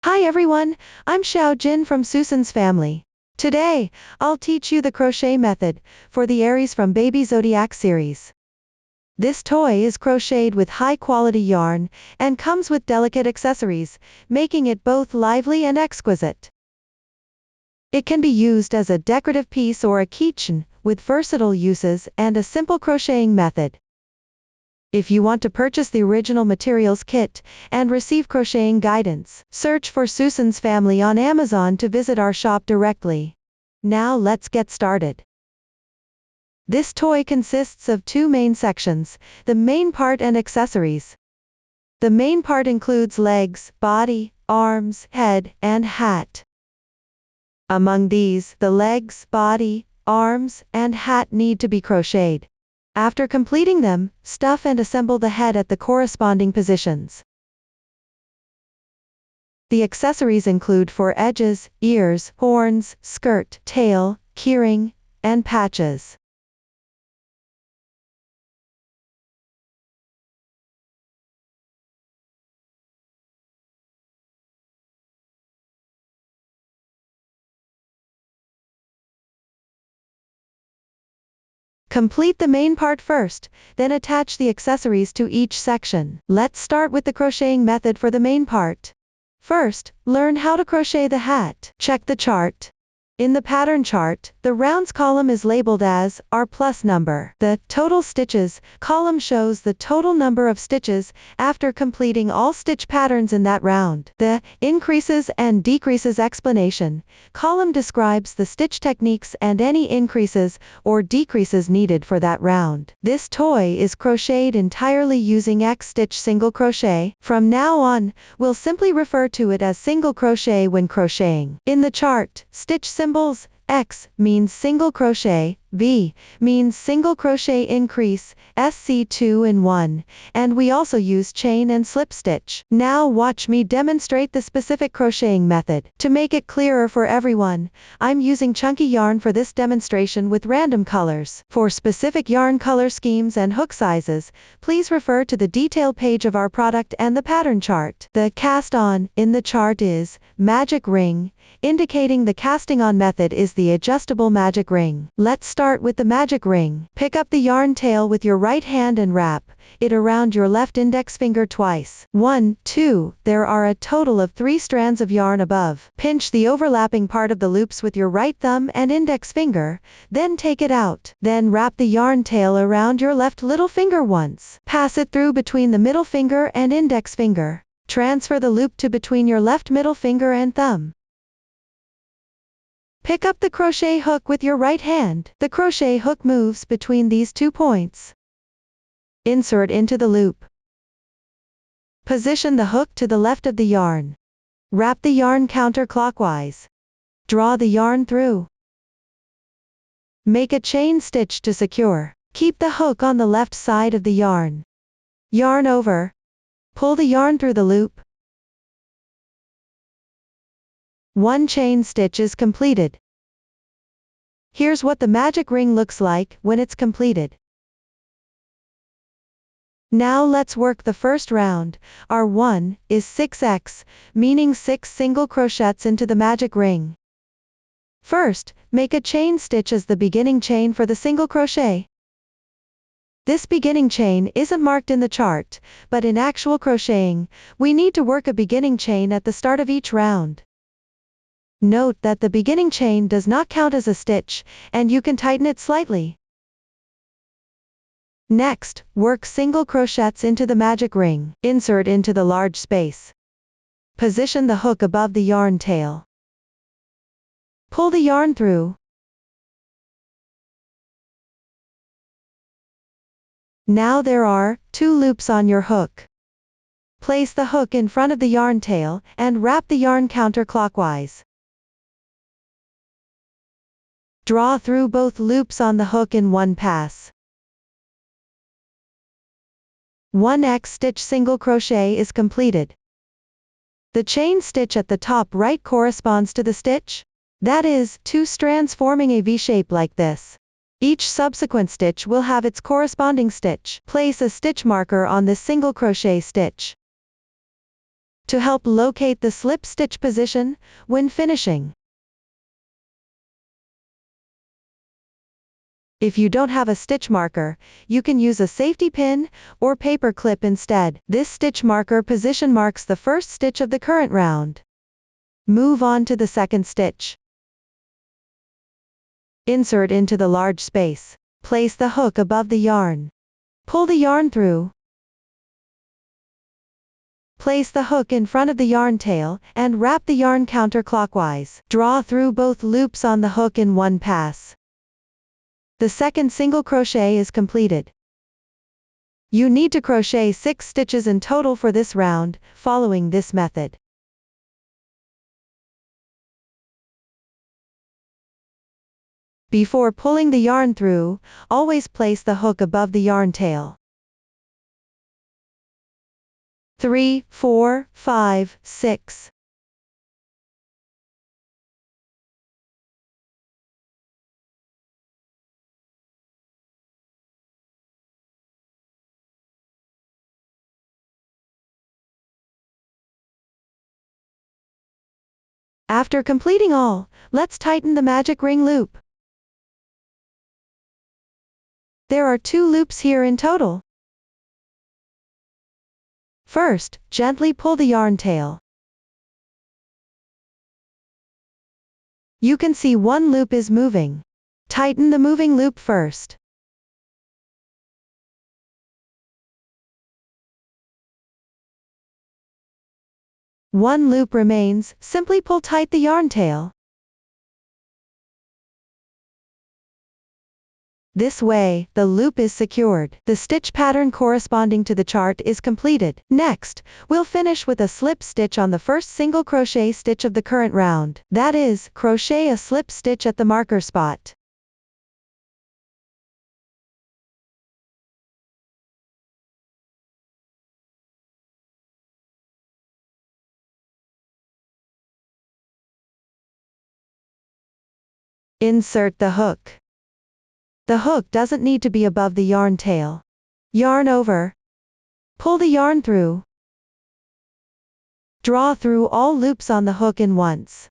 Hi everyone, I'm Xiao Jin from Susan's family. Today, I'll teach you the crochet method for the Aries from Baby Zodiac series. This toy is crocheted with high quality yarn and comes with delicate accessories, making it both lively and exquisite. It can be used as a decorative piece or a keychain, with versatile uses and a simple crocheting method. If you want to purchase the original materials kit and receive crocheting guidance, search for Susan's family on Amazon to visit our shop directly. Now let's get started. This toy consists of two main sections, the main part and accessories. The main part includes legs, body, arms, head, and hat. Among these, the legs, body, arms, and hat need to be crocheted. After completing them, stuff and assemble the head at the corresponding positions. The accessories include four edges, ears, horns, skirt, tail, keyring, and patches. Complete the main part first, then attach the accessories to each section. Let's start with the crocheting method for the main part. First, learn how to crochet the hat. Check the chart. In the pattern chart, the rounds column is labeled as R plus number. The total stitches column shows the total number of stitches after completing all stitch patterns in that round. The increases and decreases explanation column describes the stitch techniques and any increases or decreases needed for that round. This toy is crocheted entirely using X stitch single crochet. From now on, we'll simply refer to it as single crochet when crocheting. In the chart, stitch symbols X means single crochet, V means single crochet increase, SC 2 and 1, and we also use chain and slip stitch. Now watch me demonstrate the specific crocheting method. To make it clearer for everyone, I'm using chunky yarn for this demonstration with random colors. For specific yarn color schemes and hook sizes, please refer to the detail page of our product and the pattern chart. The cast on in the chart is magic ring, indicating the casting on method is the adjustable magic ring. Let's start with the magic ring. Pick up the yarn tail with your right hand and wrap it around your left index finger twice. 1, 2, there are a total of 3 strands of yarn above. Pinch the overlapping part of the loops with your right thumb and index finger, then take it out. Then wrap the yarn tail around your left little finger once. Pass it through between the middle finger and index finger. Transfer the loop to between your left middle finger and thumb. Pick up the crochet hook with your right hand. The crochet hook moves between these 2 points. Insert into the loop. Position the hook to the left of the yarn. Wrap the yarn counterclockwise. Draw the yarn through. Make a chain stitch to secure. Keep the hook on the left side of the yarn. Yarn over. Pull the yarn through the loop. 1 chain stitch is completed. Here's what the magic ring looks like when it's completed. Now let's work the first round. R1 is 6x, meaning 6 single crochets into the magic ring. First, make a chain stitch as the beginning chain for the single crochet. This beginning chain isn't marked in the chart, but in actual crocheting, we need to work a beginning chain at the start of each round. Note that the beginning chain does not count as a stitch, and you can tighten it slightly. Next, work single crochets into the magic ring. Insert into the large space. Position the hook above the yarn tail. Pull the yarn through. Now there are 2 loops on your hook. Place the hook in front of the yarn tail and wrap the yarn counterclockwise. Draw through both loops on the hook in one pass. 1 X stitch single crochet is completed. The chain stitch at the top right corresponds to the stitch. That is, 2 strands forming a V shape like this. Each subsequent stitch will have its corresponding stitch. Place a stitch marker on this single crochet stitch. to help locate the slip stitch position when finishing. If you don't have a stitch marker, you can use a safety pin or paper clip instead. This stitch marker position marks the first stitch of the current round. Move on to the second stitch. Insert into the large space. Place the hook above the yarn. Pull the yarn through. Place the hook in front of the yarn tail and wrap the yarn counterclockwise. Draw through both loops on the hook in one pass. The second single crochet is completed. You need to crochet 6 stitches in total for this round, following this method. Before pulling the yarn through, always place the hook above the yarn tail. 3, 4, 5, 6. After completing all, let's tighten the magic ring loop. There are 2 loops here in total. First, gently pull the yarn tail. You can see one loop is moving. Tighten the moving loop first. One loop remains, simply pull tight the yarn tail. This way, the loop is secured. The stitch pattern corresponding to the chart is completed. Next, we'll finish with a slip stitch on the first single crochet stitch of the current round. That is, crochet a slip stitch at the marker spot. Insert the hook. The hook doesn't need to be above the yarn tail. Yarn over. Pull the yarn through. Draw through all loops on the hook in once.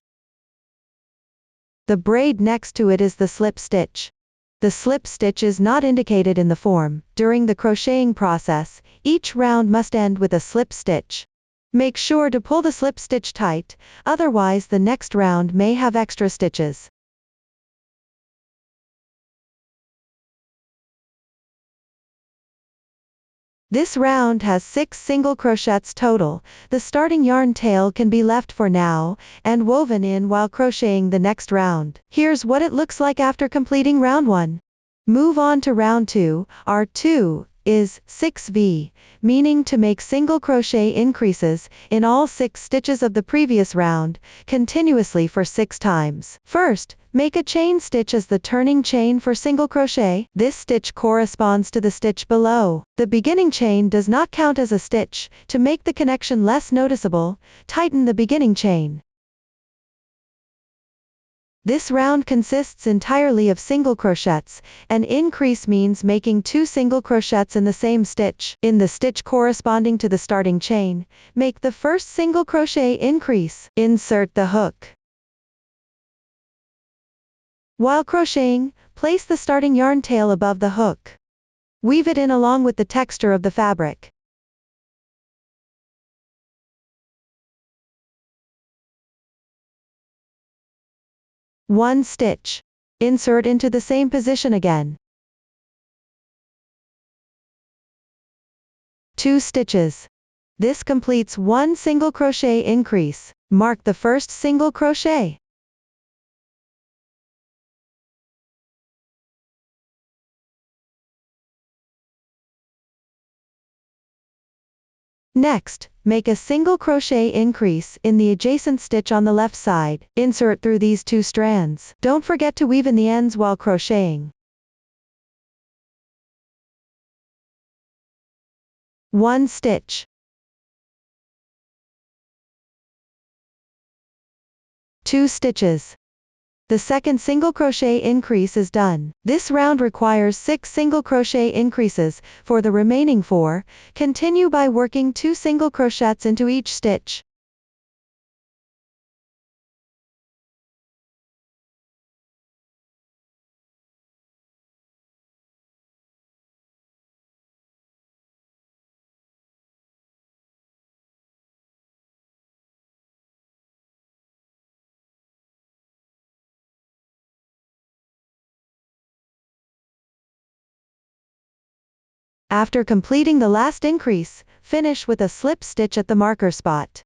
The braid next to it is the slip stitch. The slip stitch is not indicated in the form. During the crocheting process, each round must end with a slip stitch. Make sure to pull the slip stitch tight, otherwise the next round may have extra stitches. This round has 6 single crochets total. The starting yarn tail can be left for now, and woven in while crocheting the next round. Here's what it looks like after completing round 1. Move on to round 2. Our 2 is 6V, meaning to make single crochet increases in all 6 stitches of the previous round, continuously for 6 times. First, make a chain stitch as the turning chain for single crochet. This stitch corresponds to the stitch below. The beginning chain does not count as a stitch. To make the connection less noticeable, tighten the beginning chain. This round consists entirely of single crochets. An increase means making 2 single crochets in the same stitch. In the stitch corresponding to the starting chain, make the first single crochet increase. Insert the hook. While crocheting, place the starting yarn tail above the hook. Weave it in along with the texture of the fabric. One stitch. Insert into the same position again. 2 stitches. This completes 1 single crochet increase. Mark the first single crochet. Next, make a single crochet increase in the adjacent stitch on the left side. Insert through these 2 strands. Don't forget to weave in the ends while crocheting. 1 stitch. 2 stitches. The second single crochet increase is done. This round requires 6 single crochet increases. For the remaining 4, continue by working 2 single crochets into each stitch. After completing the last increase, finish with a slip stitch at the marker spot.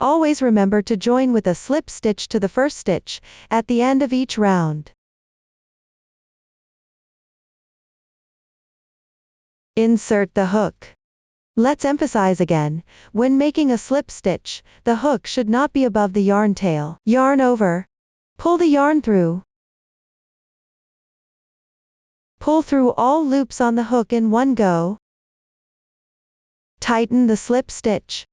Always remember to join with a slip stitch to the first stitch, at the end of each round. Insert the hook. Let's emphasize again, when making a slip stitch, the hook should not be above the yarn tail. Yarn over. Pull the yarn through. Pull through all loops on the hook in one go. Tighten the slip stitch.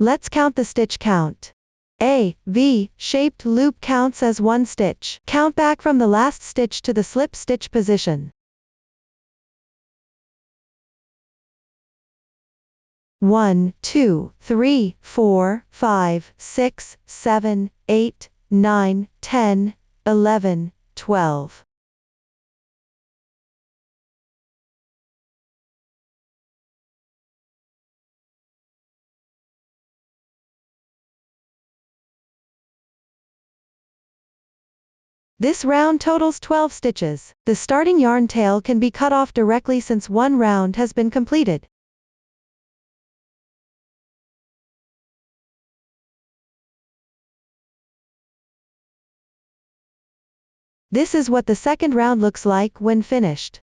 Let's count the stitch count. A V-shaped loop counts as 1 stitch. Count back from the last stitch to the slip stitch position. 1, 2, 3, 4, 5, 6, 7, 8, 9, 10, 11, 12. This round totals 12 stitches. The starting yarn tail can be cut off directly since one round has been completed. This is what the second round looks like when finished.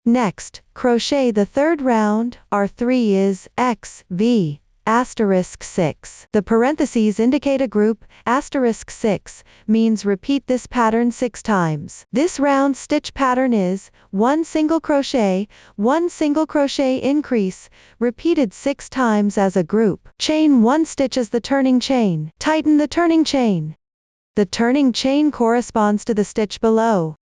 Next, crochet the third round. Our 3 is X, V, *6. The parentheses indicate a group. *6 means repeat this pattern 6 times. This round stitch pattern is 1 single crochet, 1 single crochet increase, repeated 6 times as a group. Chain 1 stitch as the turning chain. Tighten the turning chain. The turning chain corresponds to the stitch below.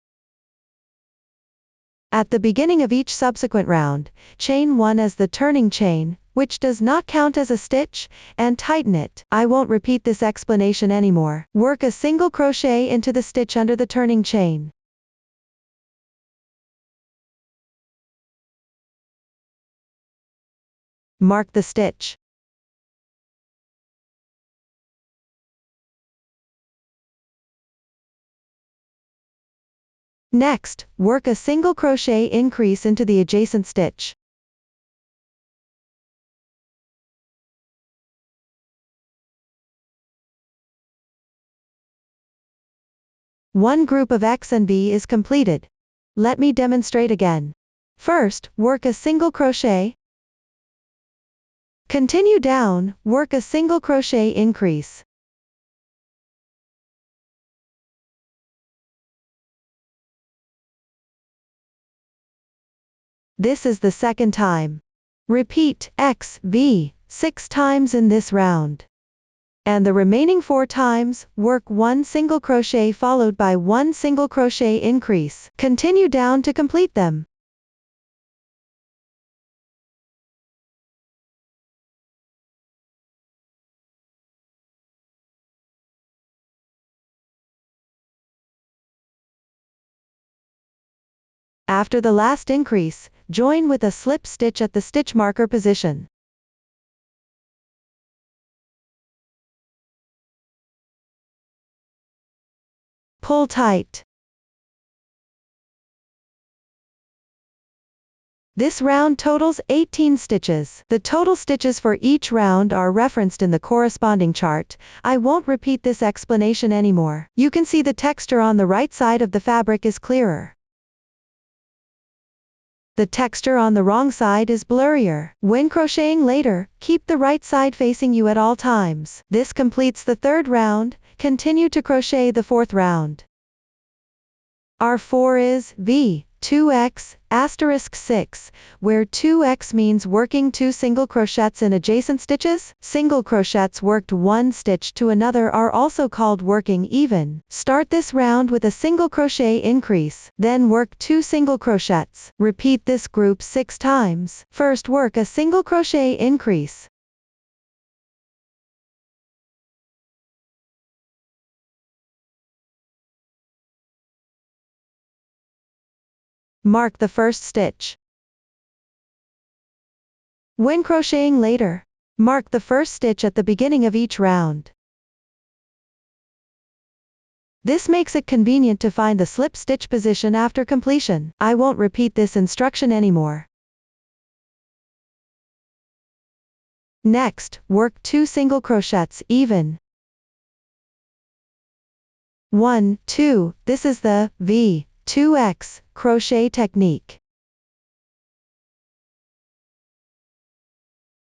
At the beginning of each subsequent round, chain 1 as the turning chain, which does not count as a stitch, and tighten it. I won't repeat this explanation anymore. Work a single crochet into the stitch under the turning chain. Mark the stitch. Next, work a single crochet increase into the adjacent stitch. One group of X and V is completed. Let me demonstrate again. First, work a single crochet. Continue down, work a single crochet increase. This is the second time. Repeat X, V, 6 times in this round. And the remaining 4 times, work 1 single crochet followed by 1 single crochet increase. Continue down to complete them. After the last increase, join with a slip stitch at the stitch marker position. Pull tight. This round totals 18 stitches. The total stitches for each round are referenced in the corresponding chart. I won't repeat this explanation anymore. You can see the texture on the right side of the fabric is clearer. The texture on the wrong side is blurrier. When crocheting later, keep the right side facing you at all times. This completes the third round. Continue to crochet the fourth round. Our 4 is V, 2x, asterisk 6, where 2x means working 2 single crochets in adjacent stitches. Single crochets worked one stitch to another are also called working even. Start this round with a single crochet increase, then work 2 single crochets. Repeat this group 6 times. First work a single crochet increase. Mark the first stitch. When crocheting later, mark the first stitch at the beginning of each round. This makes it convenient to find the slip stitch position after completion. I won't repeat this instruction anymore. Next, work 2 single crochets even. 1, 2, this is the V2X crochet technique.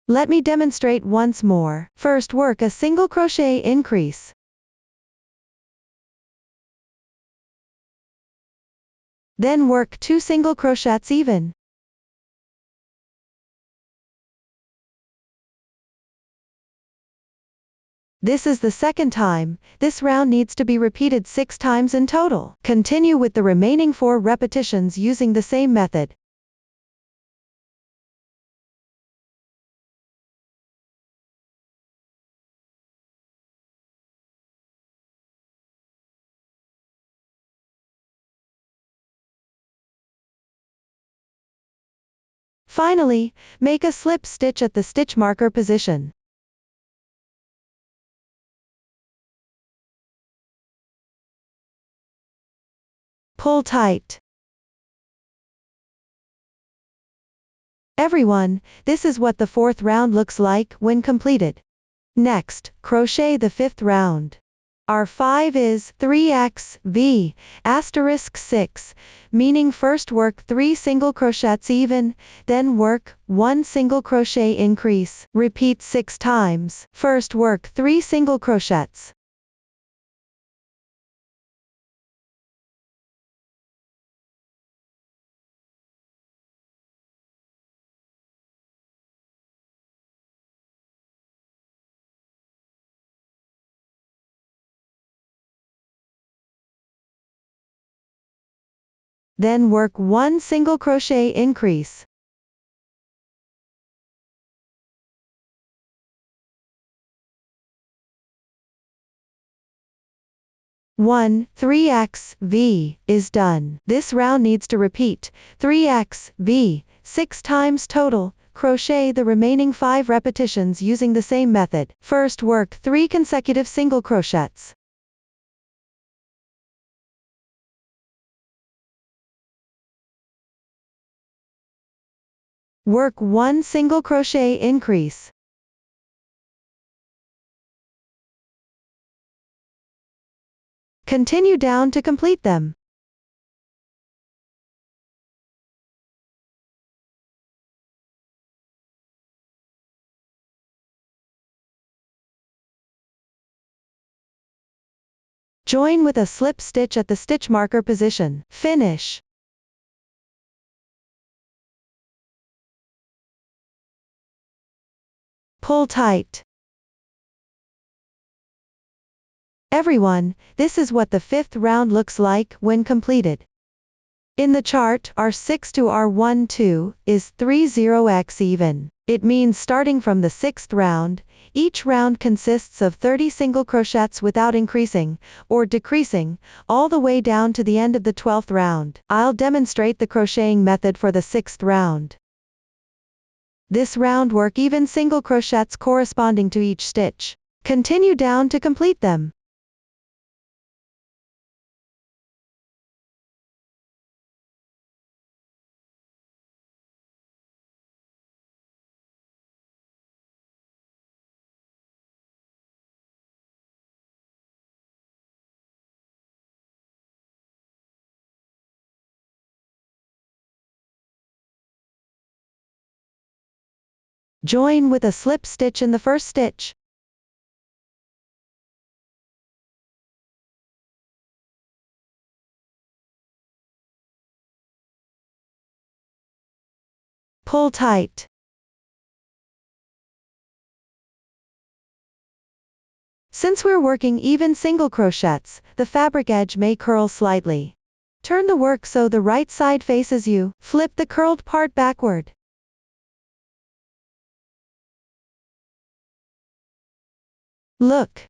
Let me demonstrate once more. First work a single crochet increase. Then work 2 single crochets even. This is the second time. This round needs to be repeated 6 times in total. Continue with the remaining 4 repetitions using the same method. Finally, make a slip stitch at the stitch marker position. Pull tight. Everyone, this is what the 4th round looks like when completed. Next, crochet the 5th round. Our 5 is 3x V asterisk 6, meaning first work 3 single crochets even, then work 1 single crochet increase. Repeat 6 times. First work 3 single crochets. Then work 1 single crochet increase. One 3x V is done. This round needs to repeat 3x V 6 times total. Crochet the remaining 5 repetitions using the same method. First work 3 consecutive single crochets. Work 1 single crochet increase. Continue down to complete them. Join with a slip stitch at the stitch marker position. Finish. Pull tight. Everyone, this is what the 5th round looks like when completed. In the chart, R6 to R12 is 30x even. It means starting from the 6th round, each round consists of 30 single crochets without increasing, or decreasing, all the way down to the end of the 12th round. I'll demonstrate the crocheting method for the 6th round. This round work even single crochets corresponding to each stitch. Continue down to complete them. Join with a slip stitch in the first stitch. Pull tight. Since we're working even single crochets, the fabric edge may curl slightly. Turn the work so the right side faces you. Flip the curled part backward. Look.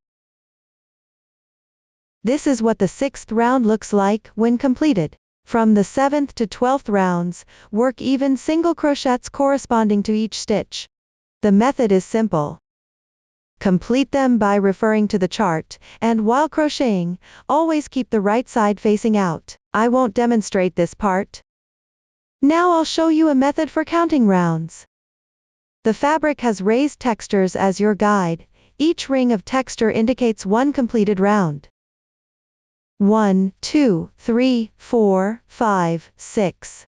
This is what the 6th round looks like when completed. From the 7th to 12th rounds, work even single crochets corresponding to each stitch. The method is simple. Complete them by referring to the chart, and while crocheting, always keep the right side facing out. I won't demonstrate this part. Now I'll show you a method for counting rounds. The fabric has raised textures as your guide. Each ring of texture indicates one completed round. 1, 2, 3, 4, 5, 6.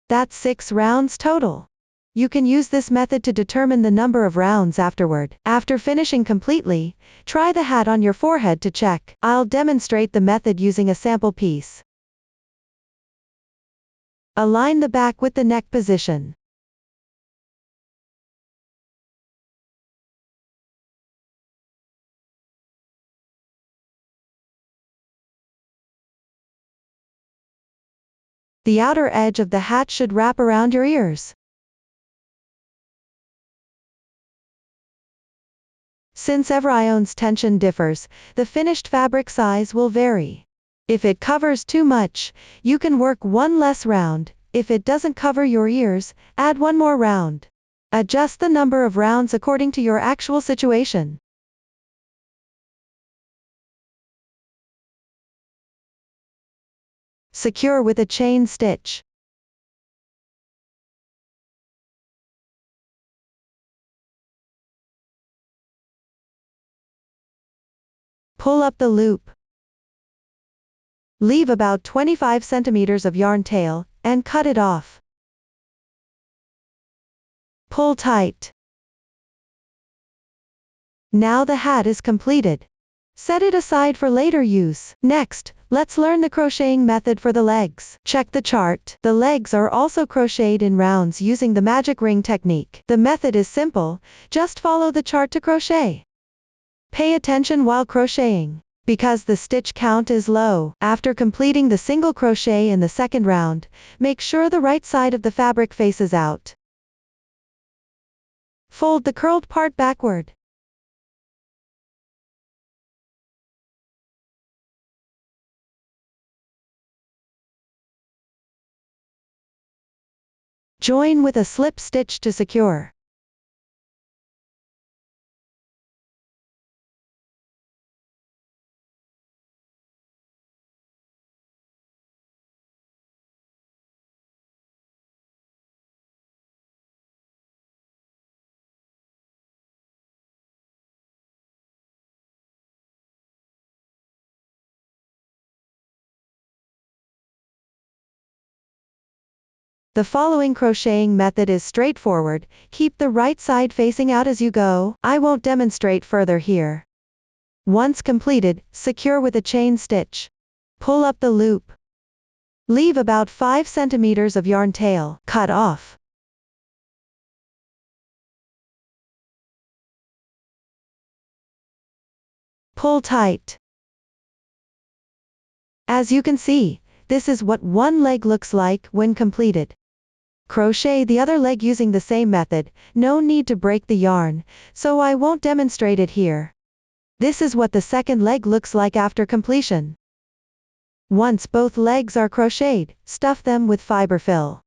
That's 6 rounds total. You can use this method to determine the number of rounds afterward. After finishing completely, try the hat on your forehead to check. I'll demonstrate the method using a sample piece. Align the back with the neck position. The outer edge of the hat should wrap around your ears. Since every one's tension differs, the finished fabric size will vary. If it covers too much, you can work one less round. If it doesn't cover your ears, add one more round. Adjust the number of rounds according to your actual situation. Secure with a chain stitch. Pull up the loop. Leave about 25 centimeters of yarn tail, and cut it off. Pull tight. Now the hat is completed. Set it aside for later use. Next, let's learn the crocheting method for the legs. Check the chart. The legs are also crocheted in rounds using the magic ring technique. The method is simple, just follow the chart to crochet. Pay attention while crocheting. Because the stitch count is low, after completing the single crochet in the second round, make sure the right side of the fabric faces out. Fold the curled part backward. Join with a slip stitch to secure. The following crocheting method is straightforward. Keep the right side facing out as you go. I won't demonstrate further here. Once completed, secure with a chain stitch. Pull up the loop. Leave about 5 centimeters of yarn tail. Cut off. Pull tight. As you can see, this is what one leg looks like when completed. Crochet the other leg using the same method. No need to break the yarn, so I won't demonstrate it here. This is what the second leg looks like after completion. Once both legs are crocheted, stuff them with fiber fill.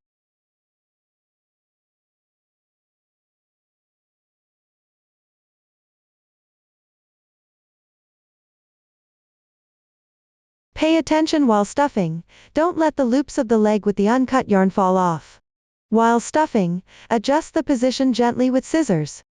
Pay attention while stuffing, don't let the loops of the leg with the uncut yarn fall off. While stuffing, adjust the position gently with scissors.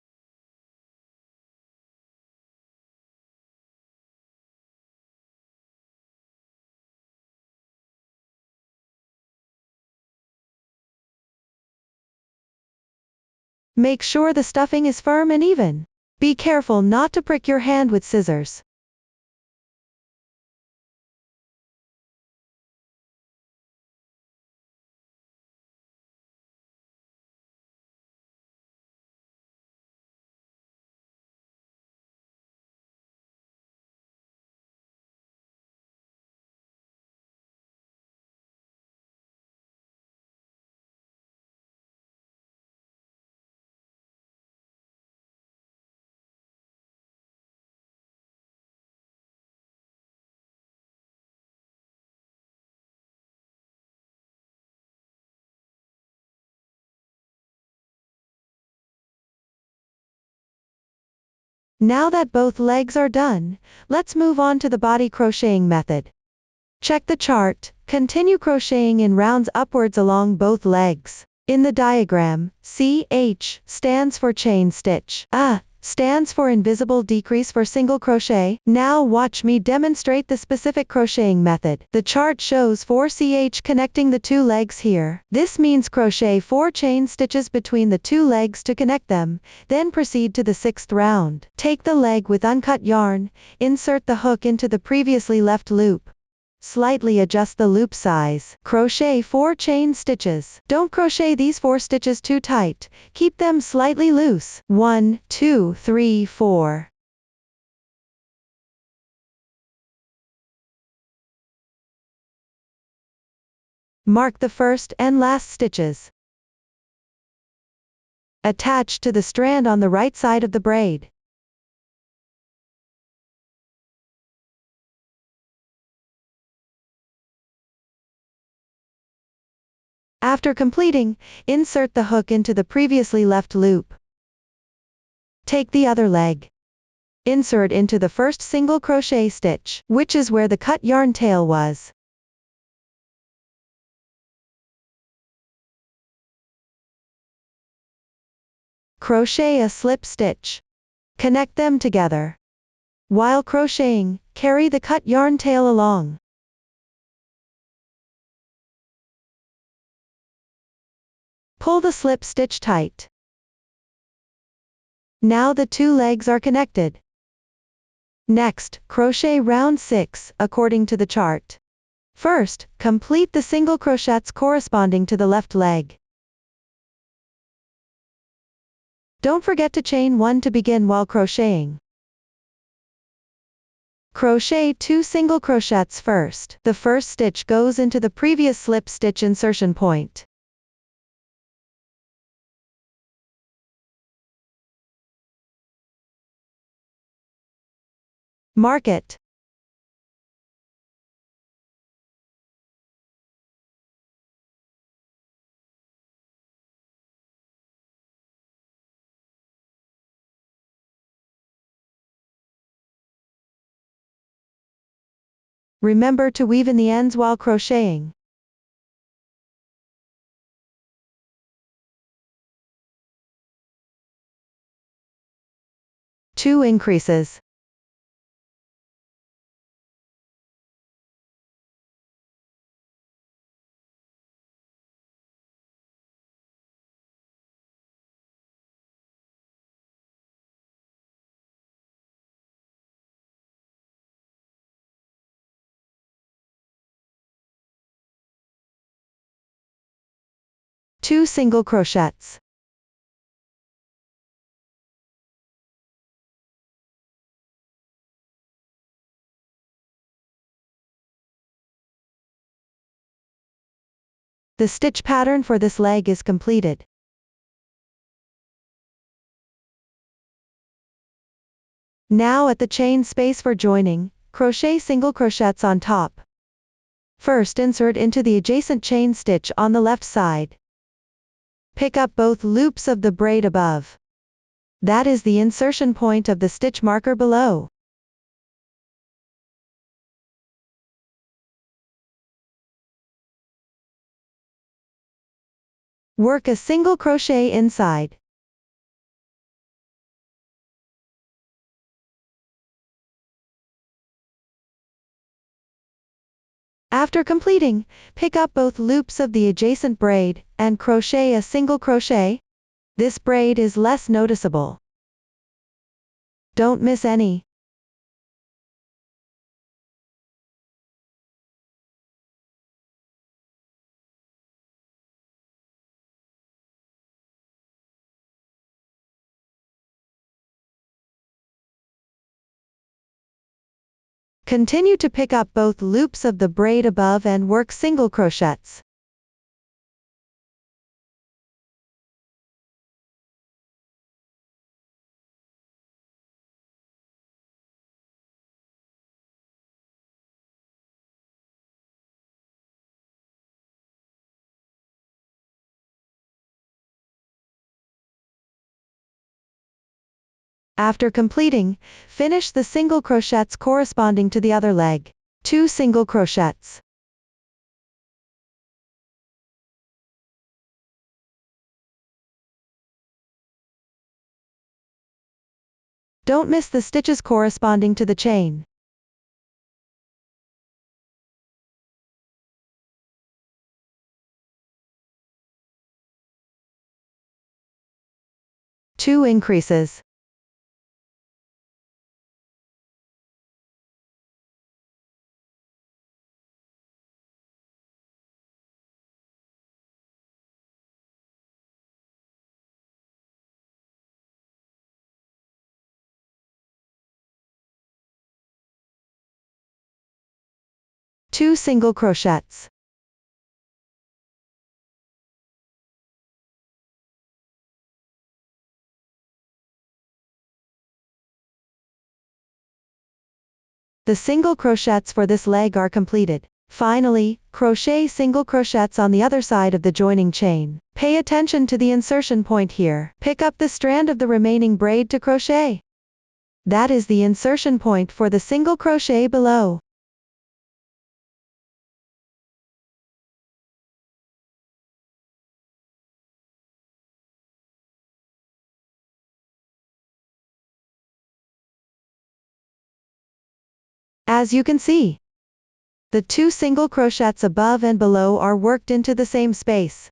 Make sure the stuffing is firm and even. Be careful not to prick your hand with scissors. Now that both legs are done, let's move on to the body crocheting method. Check the chart, continue crocheting in rounds upwards along both legs. In the diagram, CH stands for chain stitch. A stands for invisible decrease for single crochet. Now watch me demonstrate the specific crocheting method. The chart shows 4 CH connecting the two legs here. This means crochet 4 chain stitches between the two legs to connect them, then proceed to the 6th round. Take the leg with uncut yarn, insert the hook into the previously left loop. Slightly adjust the loop size. Crochet 4 chain stitches. Don't crochet these 4 stitches too tight, keep them slightly loose. 1, 2, 3, 4. Mark the first and last stitches. Attach to the strand on the right side of the braid. After completing, insert the hook into the previously left loop. Take the other leg. Insert into the first single crochet stitch, which is where the cut yarn tail was. Crochet a slip stitch. Connect them together. While crocheting, carry the cut yarn tail along. Pull the slip stitch tight. Now the two legs are connected. Next, crochet round 6, according to the chart. First, complete the single crochets corresponding to the left leg. Don't forget to chain 1 to begin while crocheting. Crochet 2 single crochets first. The first stitch goes into the previous slip stitch insertion point. Mark it. Remember to weave in the ends while crocheting. Two increases. Two single crochets. The stitch pattern for this leg is completed. Now at the chain space for joining, crochet single crochets on top. First insert into the adjacent chain stitch on the left side. Pick up both loops of the braid above. That is the insertion point of the stitch marker below. Work a single crochet inside. After completing, pick up both loops of the adjacent braid, and crochet a single crochet. This braid is less noticeable. Don't miss any. Continue to pick up both loops of the braid above and work single crochets. After completing, finish the single crochets corresponding to the other leg. 2 single crochets. Don't miss the stitches corresponding to the chain. Two increases. Two single crochets. The single crochets for this leg are completed. Finally, crochet single crochets on the other side of the joining chain. Pay attention to the insertion point here. Pick up the strand of the remaining braid to crochet. That is the insertion point for the single crochet below. As you can see, the two single crochets above and below are worked into the same space.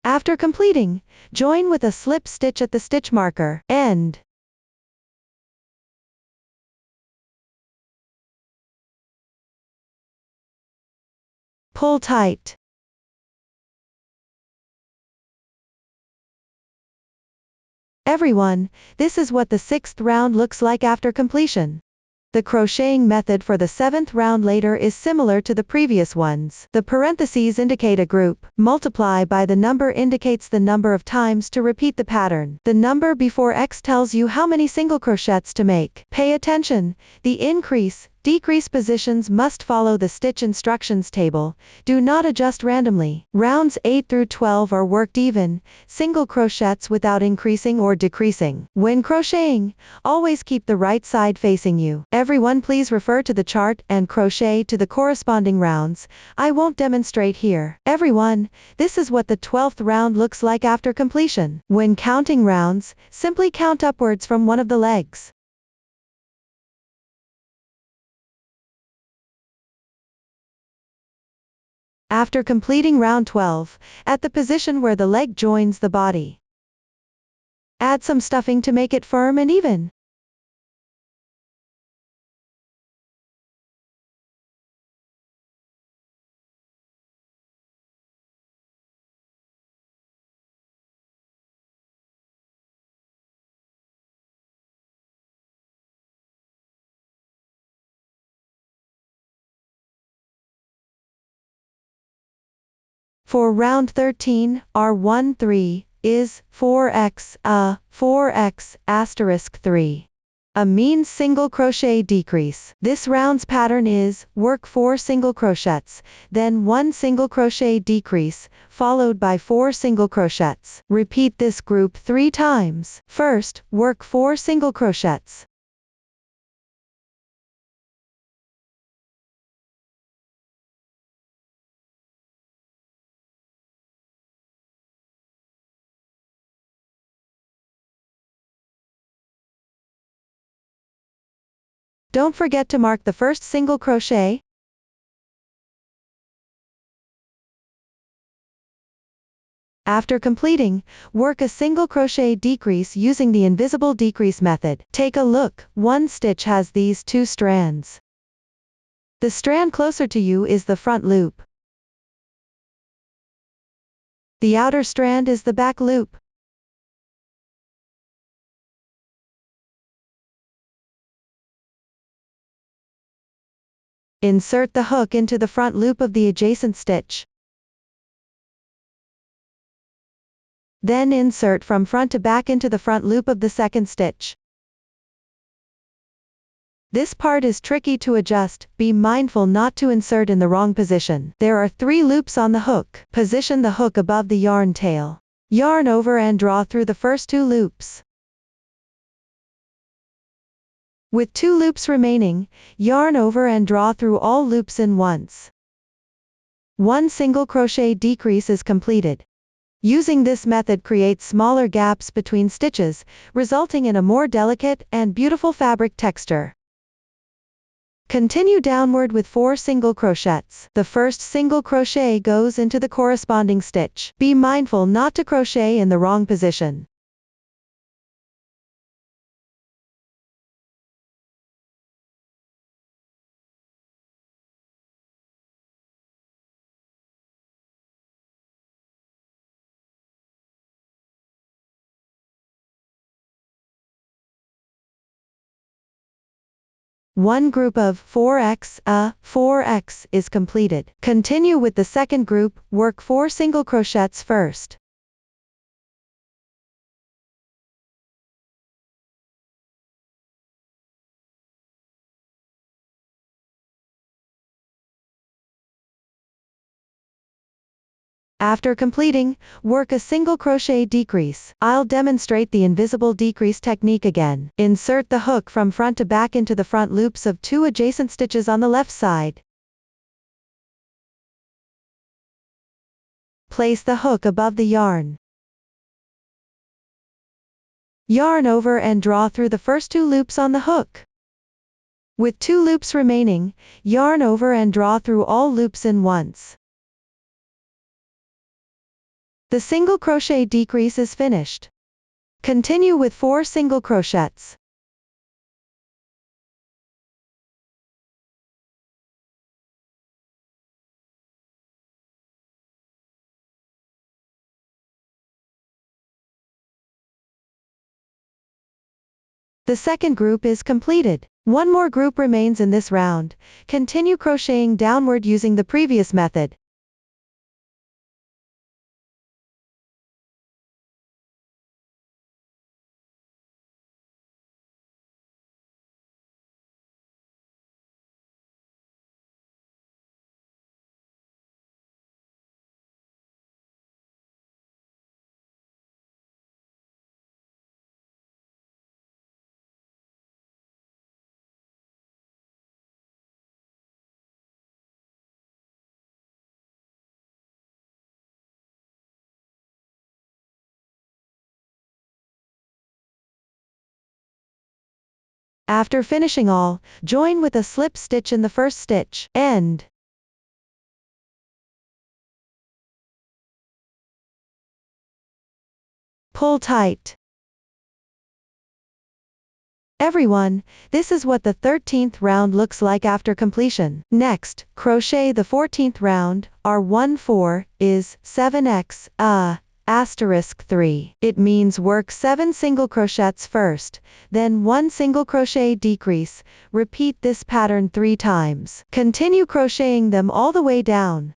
After completing, join with a slip stitch at the stitch marker end. Pull tight. Everyone, this is what the 6th round looks like after completion. The crocheting method for the 7th round later is similar to the previous ones. The parentheses indicate a group. Multiply by the number indicates the number of times to repeat the pattern. The number before X tells you how many single crochets to make. Pay attention, the increase, decrease positions must follow the stitch instructions table. Do not adjust randomly. Rounds 8 through 12 are worked even, single crochets without increasing or decreasing. When crocheting, always keep the right side facing you. Everyone please refer to the chart and crochet to the corresponding rounds. I won't demonstrate here. Everyone, this is what the 12th round looks like after completion. When counting rounds, simply count upwards from one of the legs. After completing round 12, at the position where the leg joins the body, add some stuffing to make it firm and even. For round 13, R13 is 4x, 4x, asterisk 3. A mean single crochet decrease. This round's pattern is, work 4 single crochets, then 1 single crochet decrease, followed by 4 single crochets. Repeat this group 3 times. First, work 4 single crochets. Don't forget to mark the first single crochet. After completing, work a single crochet decrease using the invisible decrease method. Take a look, one stitch has these 2 strands. The strand closer to you is the front loop. The outer strand is the back loop. Insert the hook into the front loop of the adjacent stitch. Then insert from front to back into the front loop of the second stitch. This part is tricky to adjust, be mindful not to insert in the wrong position. There are 3 loops on the hook. Position the hook above the yarn tail. Yarn over and draw through the first 2 loops. With 2 loops remaining, yarn over and draw through all loops in once. 1 single crochet decrease is completed. Using this method creates smaller gaps between stitches, resulting in a more delicate and beautiful fabric texture. Continue downward with 4 single crochets. The first single crochet goes into the corresponding stitch. Be mindful not to crochet in the wrong position. One group of 4x is completed. Continue with the second group, work 4 single crochets first. After completing, work a single crochet decrease. I'll demonstrate the invisible decrease technique again. Insert the hook from front to back into the front loops of 2 adjacent stitches on the left side. Place the hook above the yarn. Yarn over and draw through the first 2 loops on the hook. With 2 loops remaining, yarn over and draw through all loops in once. The single crochet decrease is finished. Continue with 4 single crochets. The second group is completed. One more group remains in this round. Continue crocheting downward using the previous method. After finishing all, join with a slip stitch in the first stitch. End. Pull tight. Everyone, this is what the 13th round looks like after completion. Next, crochet the 14th round. Our 1-4 is 7x, asterisk 3. It means work 7 single crochets first, then 1 single crochet decrease. Repeat this pattern 3 times. Continue crocheting them all the way down.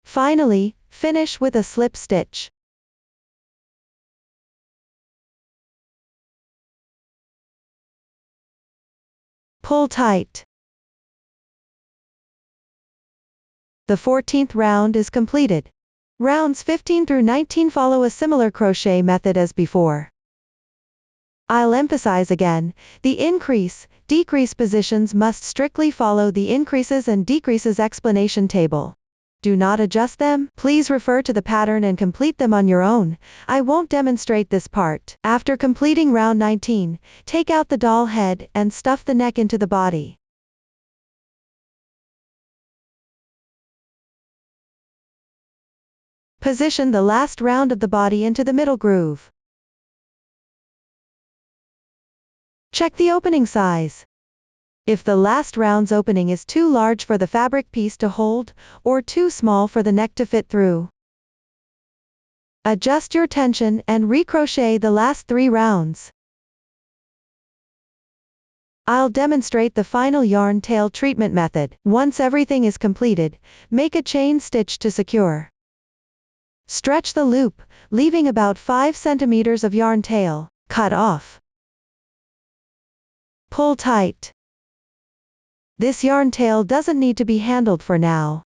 Finally, finish with a slip stitch. Pull tight. The 14th round is completed. Rounds 15 through 19 follow a similar crochet method as before. I'll emphasize again, the increase, decrease positions must strictly follow the increases and decreases explanation table. Do not adjust them. Please refer to the pattern and complete them on your own. I won't demonstrate this part. After completing round 19, take out the doll head and stuff the neck into the body. Position the last round of the body into the middle groove. Check the opening size. If the last round's opening is too large for the fabric piece to hold, or too small for the neck to fit through, adjust your tension and recrochet the last 3 rounds. I'll demonstrate the final yarn tail treatment method. Once everything is completed, make a chain stitch to secure. Stretch the loop, leaving about 5 centimeters of yarn tail. Cut off. Pull tight. This yarn tail doesn't need to be handled for now.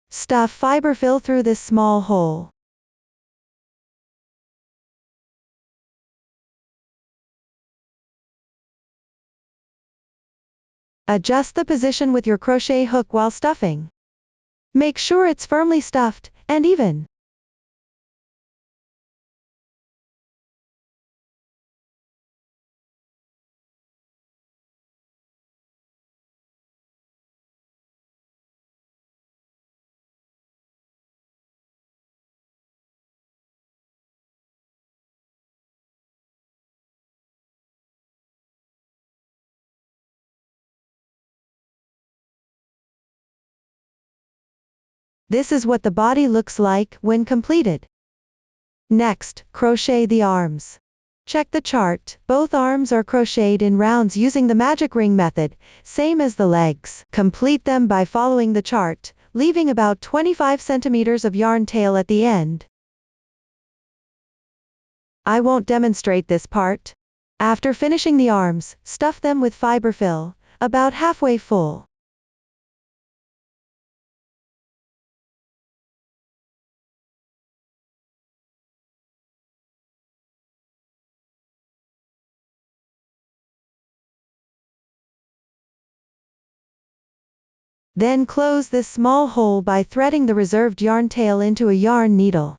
Stuff fiber fill through this small hole. Adjust the position with your crochet hook while stuffing. Make sure it's firmly stuffed and even. This is what the body looks like when completed. Next, crochet the arms. Check the chart. Both arms are crocheted in rounds using the magic ring method, same as the legs. Complete them by following the chart, leaving about 25 centimeters of yarn tail at the end. I won't demonstrate this part. After finishing the arms, stuff them with fiber fill, about halfway full. Then close this small hole by threading the reserved yarn tail into a yarn needle.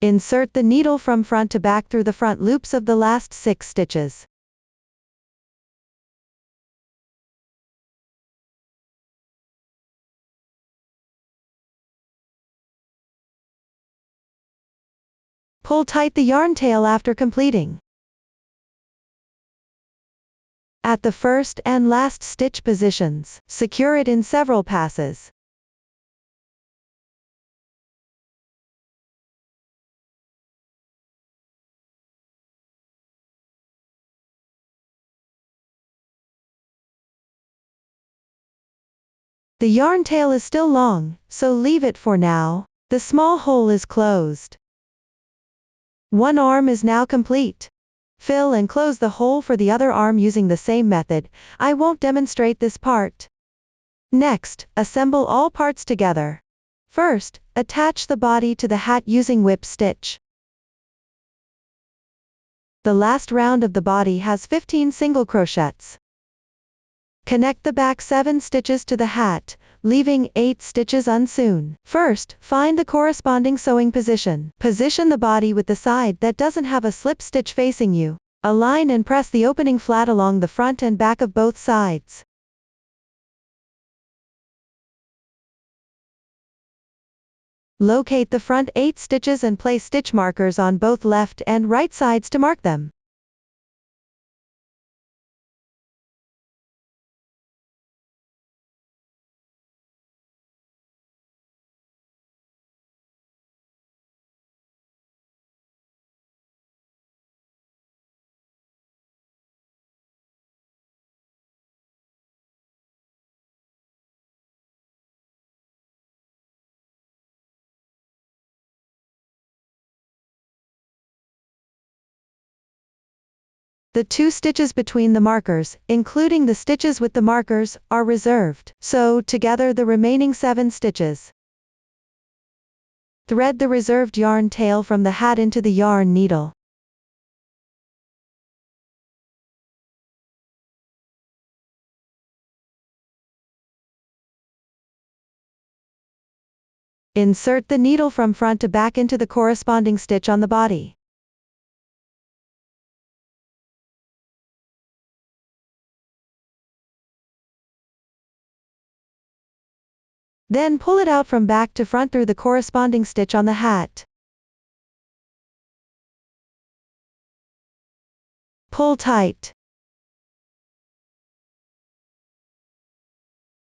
Insert the needle from front to back through the front loops of the last 6 stitches. Pull tight the yarn tail after completing. At the first and last stitch positions, secure it in several passes. The yarn tail is still long, so leave it for now. The small hole is closed. One arm is now complete. Fill and close the hole for the other arm using the same method. I won't demonstrate this part. Next, assemble all parts together. First, attach the body to the hat using whip stitch. The last round of the body has 15 single crochets. Connect the back 7 stitches to the hat, leaving 8 stitches unsewn. First, find the corresponding sewing position. Position the body with the side that doesn't have a slip stitch facing you. Align and press the opening flat along the front and back of both sides. Locate the front 8 stitches and place stitch markers on both left and right sides to mark them. The 2 stitches between the markers, including the stitches with the markers, are reserved. Sew together the remaining 7 stitches. Thread the reserved yarn tail from the hat into the yarn needle. Insert the needle from front to back into the corresponding stitch on the body. Then pull it out from back to front through the corresponding stitch on the hat. Pull tight.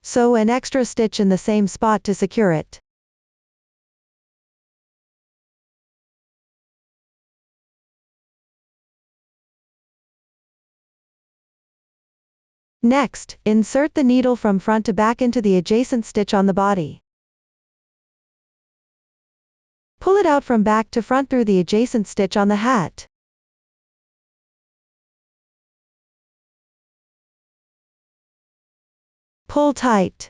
Sew an extra stitch in the same spot to secure it. Next, insert the needle from front to back into the adjacent stitch on the body. Pull it out from back to front through the adjacent stitch on the hat. Pull tight.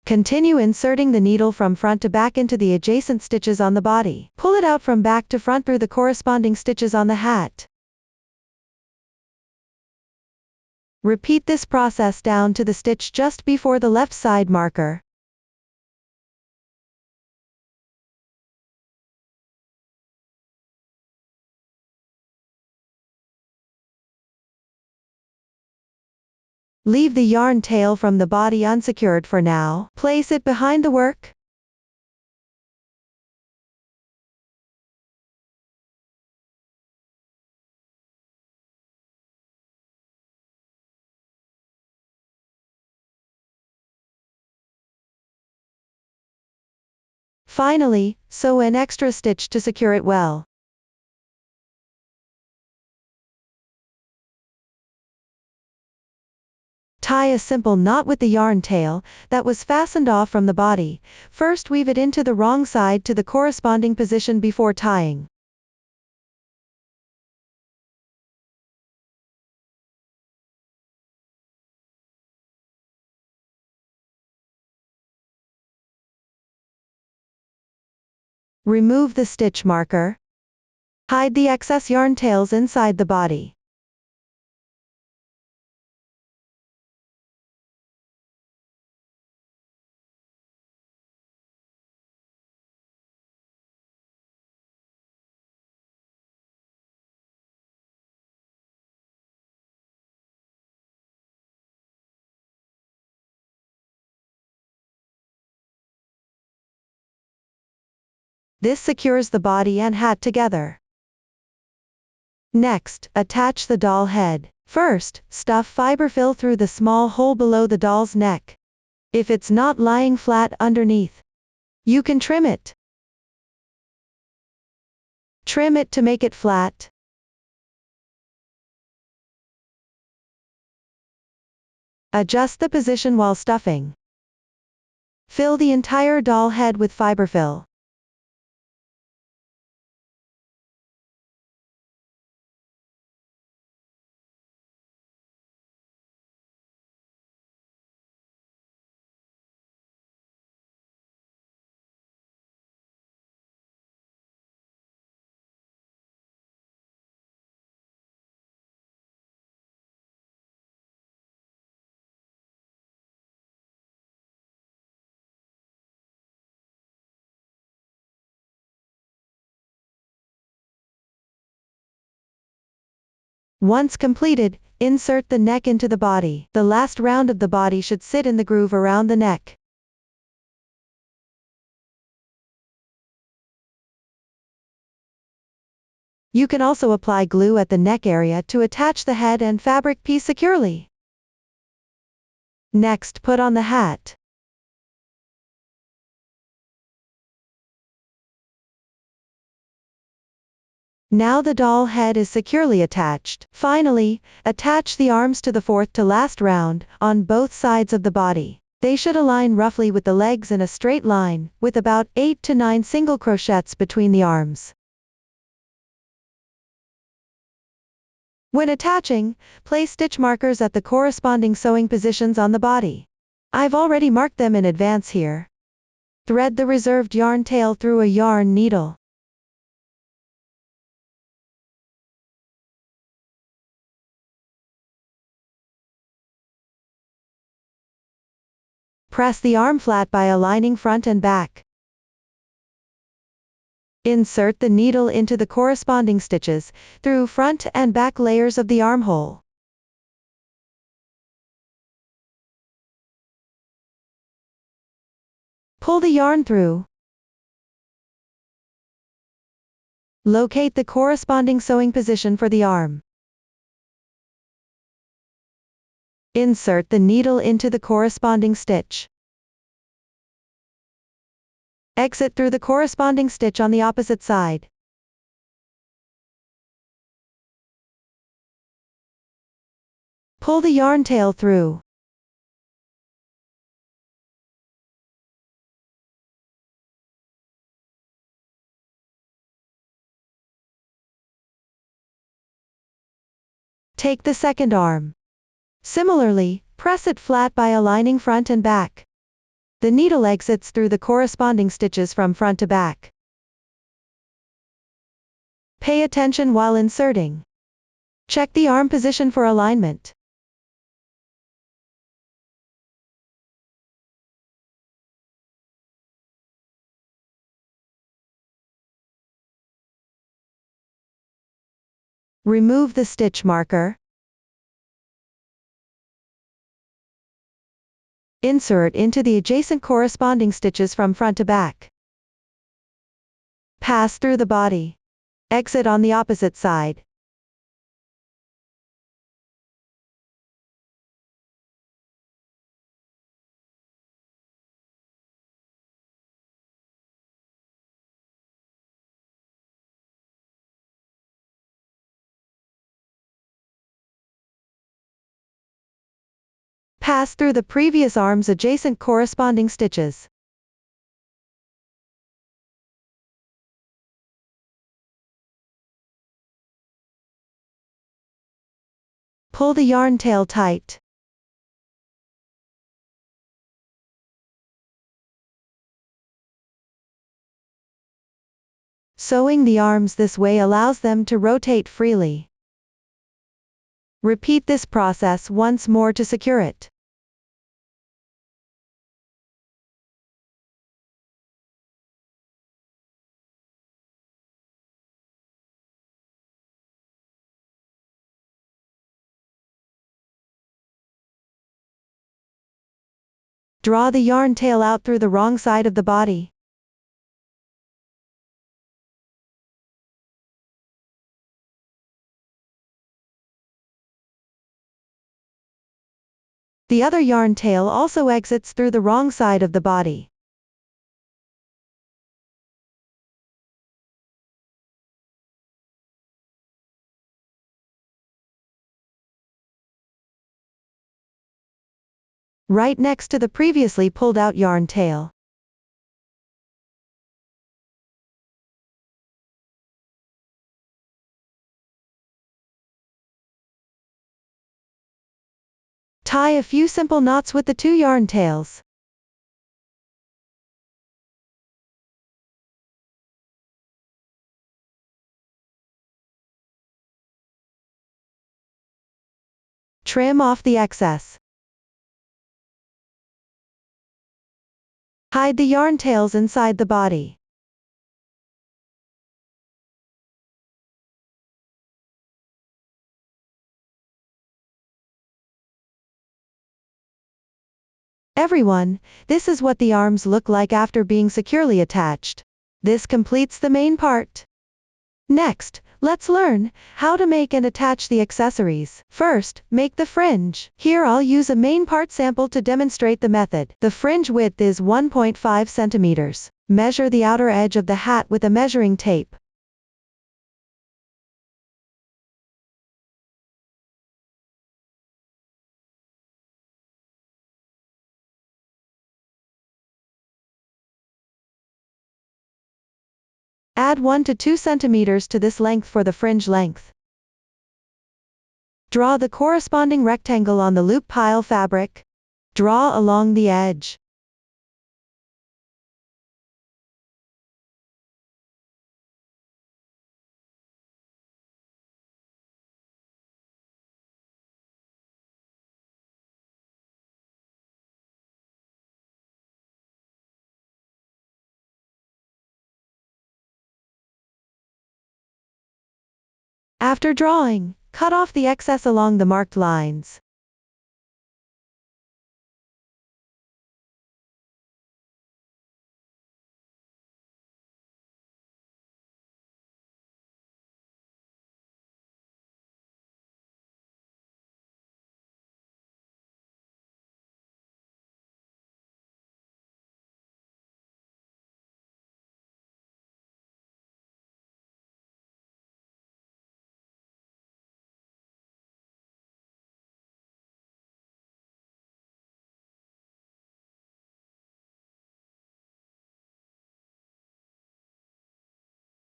Continue inserting the needle from front to back into the adjacent stitches on the body. Pull it out from back to front through the corresponding stitches on the hat. Repeat this process down to the stitch just before the left side marker. Leave the yarn tail from the body unsecured for now. Place it behind the work. Finally, sew an extra stitch to secure it well. Tie a simple knot with the yarn tail that was fastened off from the body. First weave it into the wrong side to the corresponding position before tying. Remove the stitch marker. Hide the excess yarn tails inside the body. This secures the body and hat together. Next, attach the doll head. First, stuff fiberfill through the small hole below the doll's neck. If it's not lying flat underneath, you can trim it. Trim it to make it flat. Adjust the position while stuffing. Fill the entire doll head with fiberfill. Once completed, insert the neck into the body. The last round of the body should sit in the groove around the neck. You can also apply glue at the neck area to attach the head and fabric piece securely. Next, put on the hat. Now the doll head is securely attached. Finally, attach the arms to the fourth to last round, on both sides of the body. They should align roughly with the legs in a straight line, with about 8 to 9 single crochets between the arms. When attaching, place stitch markers at the corresponding sewing positions on the body. I've already marked them in advance here. Thread the reserved yarn tail through a yarn needle. Press the arm flat by aligning front and back. Insert the needle into the corresponding stitches, through front and back layers of the armhole. Pull the yarn through. Locate the corresponding sewing position for the arm. Insert the needle into the corresponding stitch. Exit through the corresponding stitch on the opposite side. Pull the yarn tail through. Take the second arm. Similarly, press it flat by aligning front and back. The needle exits through the corresponding stitches from front to back. Pay attention while inserting. Check the arm position for alignment. Remove the stitch marker. Insert into the adjacent corresponding stitches from front to back. Pass through the body. Exit on the opposite side. Pass through the previous arm's adjacent corresponding stitches. Pull the yarn tail tight. Sewing the arms this way allows them to rotate freely. Repeat this process once more to secure it. Draw the yarn tail out through the wrong side of the body. The other yarn tail also exits through the wrong side of the body. Right next to the previously pulled out yarn tail. Tie a few simple knots with the two yarn tails. Trim off the excess. Hide the yarn tails inside the body. Everyone, this is what the arms look like after being securely attached. This completes the main part. Next, let's learn how to make and attach the accessories. First, make the fringe. Here I'll use a main part sample to demonstrate the method. The fringe width is 1.5 centimeters. Measure the outer edge of the hat with a measuring tape. Add 1 to 2 centimeters to this length for the fringe length. Draw the corresponding rectangle on the loop pile fabric. Draw along the edge. After drawing, cut off the excess along the marked lines.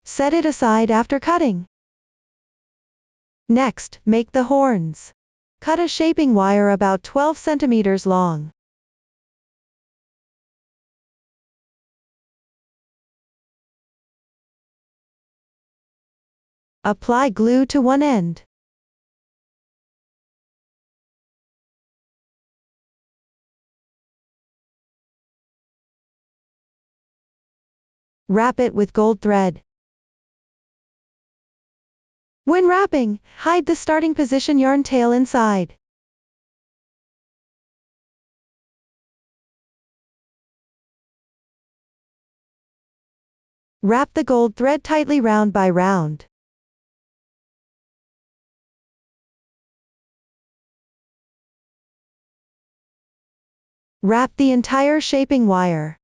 Set it aside after cutting. Next, make the horns. Cut a shaping wire about 12 centimeters long. Apply glue to one end. Wrap it with gold thread. When wrapping, hide the starting position yarn tail inside. Wrap the gold thread tightly round by round. Wrap the entire shaping wire.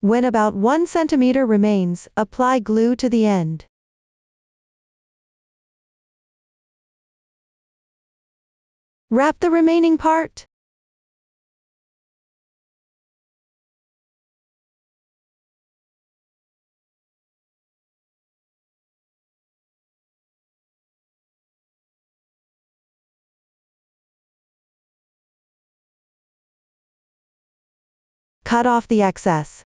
When about 1 centimeter remains, apply glue to the end. Wrap the remaining part. Cut off the excess.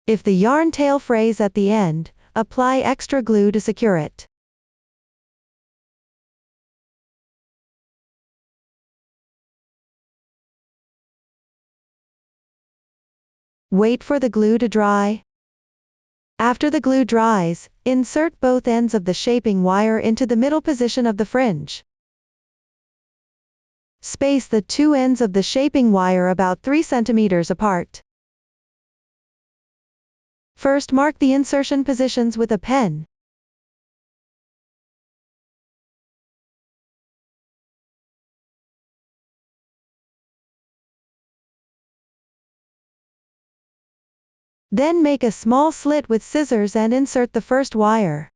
If the yarn tail frays at the end, apply extra glue to secure it. Wait for the glue to dry. After the glue dries, insert both ends of the shaping wire into the middle position of the fringe. Space the two ends of the shaping wire about 3 centimeters apart. First, mark the insertion positions with a pen. Then make a small slit with scissors and insert the first wire.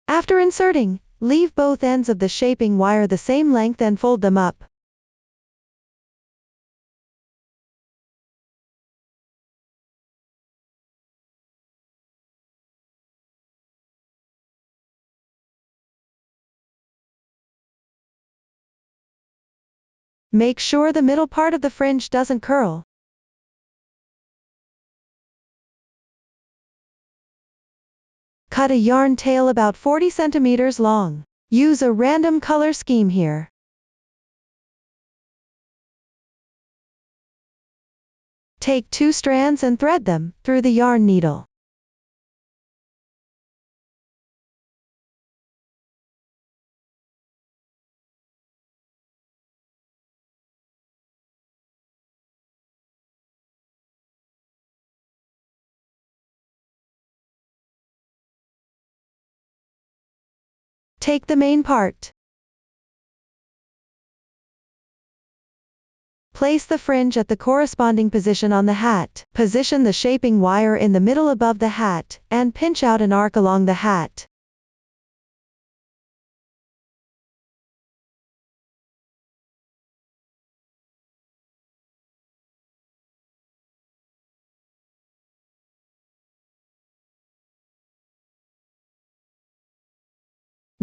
After inserting, leave both ends of the shaping wire the same length and fold them up. Make sure the middle part of the fringe doesn't curl. Cut a yarn tail about 40 centimeters long. Use a random color scheme here. Take 2 strands and thread them through the yarn needle. Take the main part. Place the fringe at the corresponding position on the hat. Position the shaping wire in the middle above the hat, and pinch out an arc along the hat.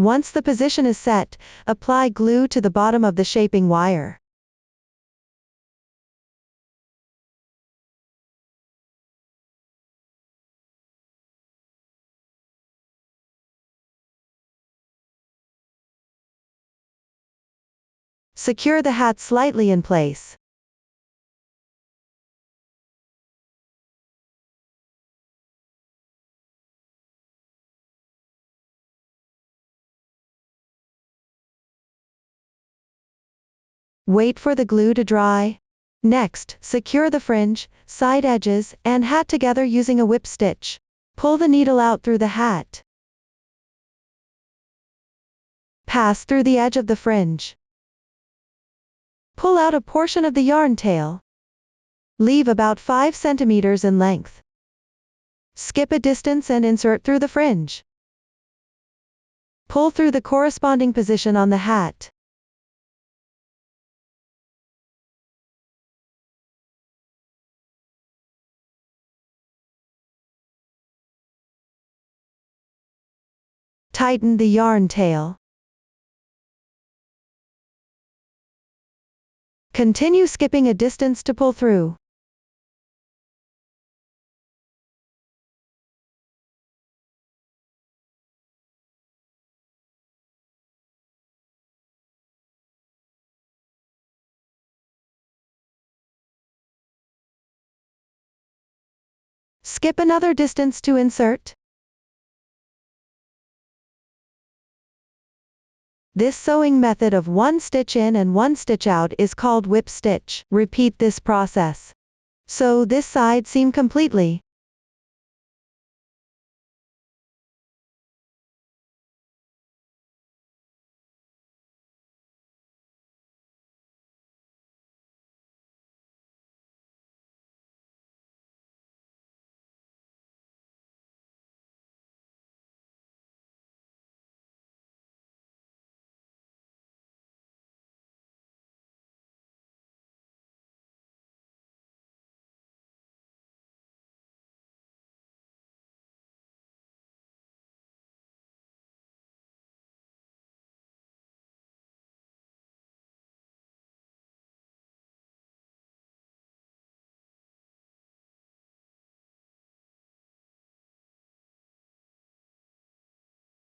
Once the position is set, apply glue to the bottom of the shaping wire. Secure the hat slightly in place. Wait for the glue to dry. Next, secure the fringe, side edges, and hat together using a whip stitch. Pull the needle out through the hat. Pass through the edge of the fringe. Pull out a portion of the yarn tail. Leave about 5 centimeters in length. Skip a distance and insert through the fringe. Pull through the corresponding position on the hat. Tighten the yarn tail. Continue skipping a distance to pull through. Skip another distance to insert. This sewing method of one stitch in and one stitch out is called whip stitch. Repeat this process. Sew this side seam completely.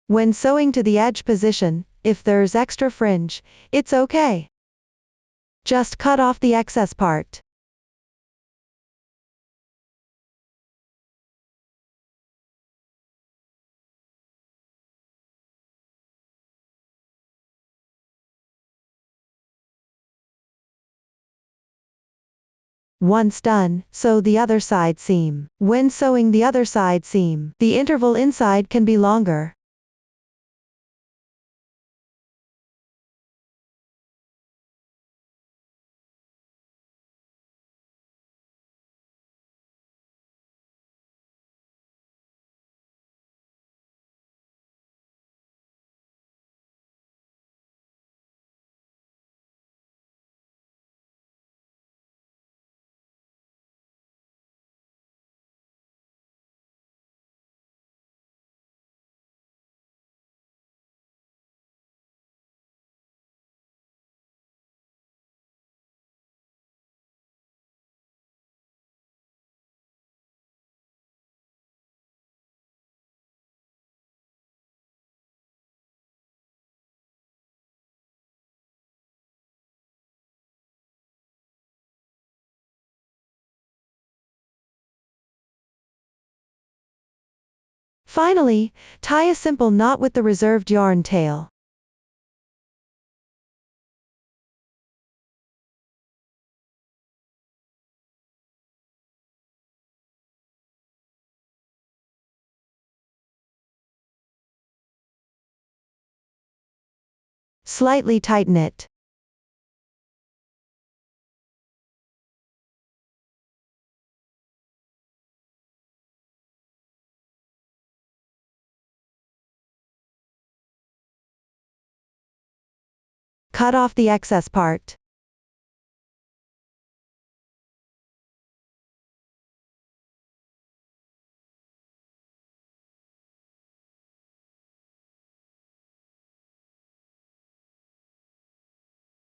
When sewing to the edge position, if there's extra fringe, it's okay. Just cut off the excess part. Once done, sew the other side seam. When sewing the other side seam, the interval inside can be longer. Finally, tie a simple knot with the reserved yarn tail. Slightly tighten it. Cut off the excess part.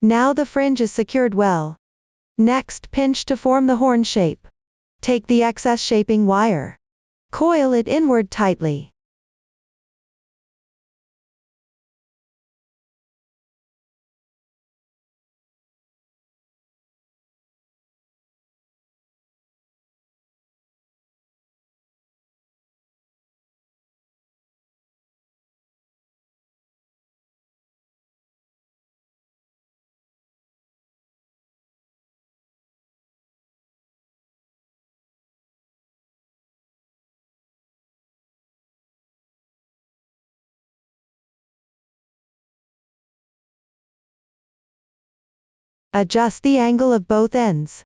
Now the fringe is secured well. Next, pinch to form the horn shape. Take the excess shaping wire. Coil it inward tightly. Adjust the angle of both ends.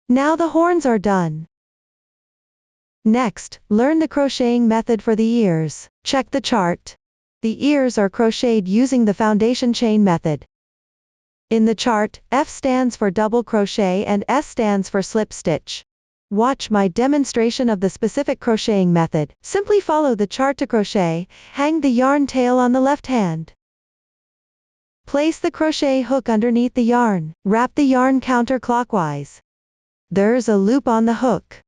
Now the horns are done. Next, learn the crocheting method for the ears. Check the chart. The ears are crocheted using the foundation chain method. In the chart, F stands for double crochet and S stands for slip stitch. Watch my demonstration of the specific crocheting method. Simply follow the chart to crochet. Hang the yarn tail on the left hand. Place the crochet hook underneath the yarn. Wrap the yarn counterclockwise. There's a loop on the hook.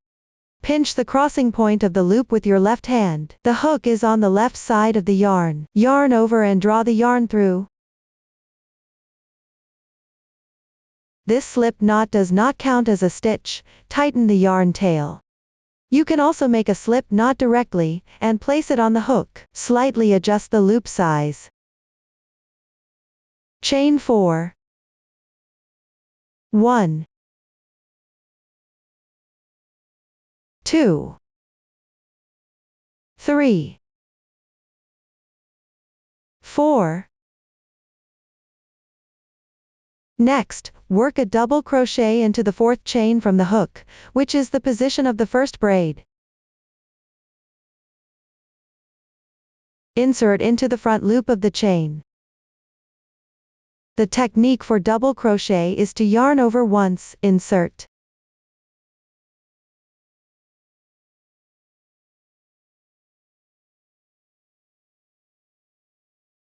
Pinch the crossing point of the loop with your left hand. The hook is on the left side of the yarn. Yarn over and draw the yarn through. This slip knot does not count as a stitch. Tighten the yarn tail. You can also make a slip knot directly, and place it on the hook. Slightly adjust the loop size. Chain 4. 1, 2, 3, 4. Next, work a double crochet into the fourth chain from the hook, which is the position of the first braid. Insert into the front loop of the chain. The technique for double crochet is to yarn over once, insert.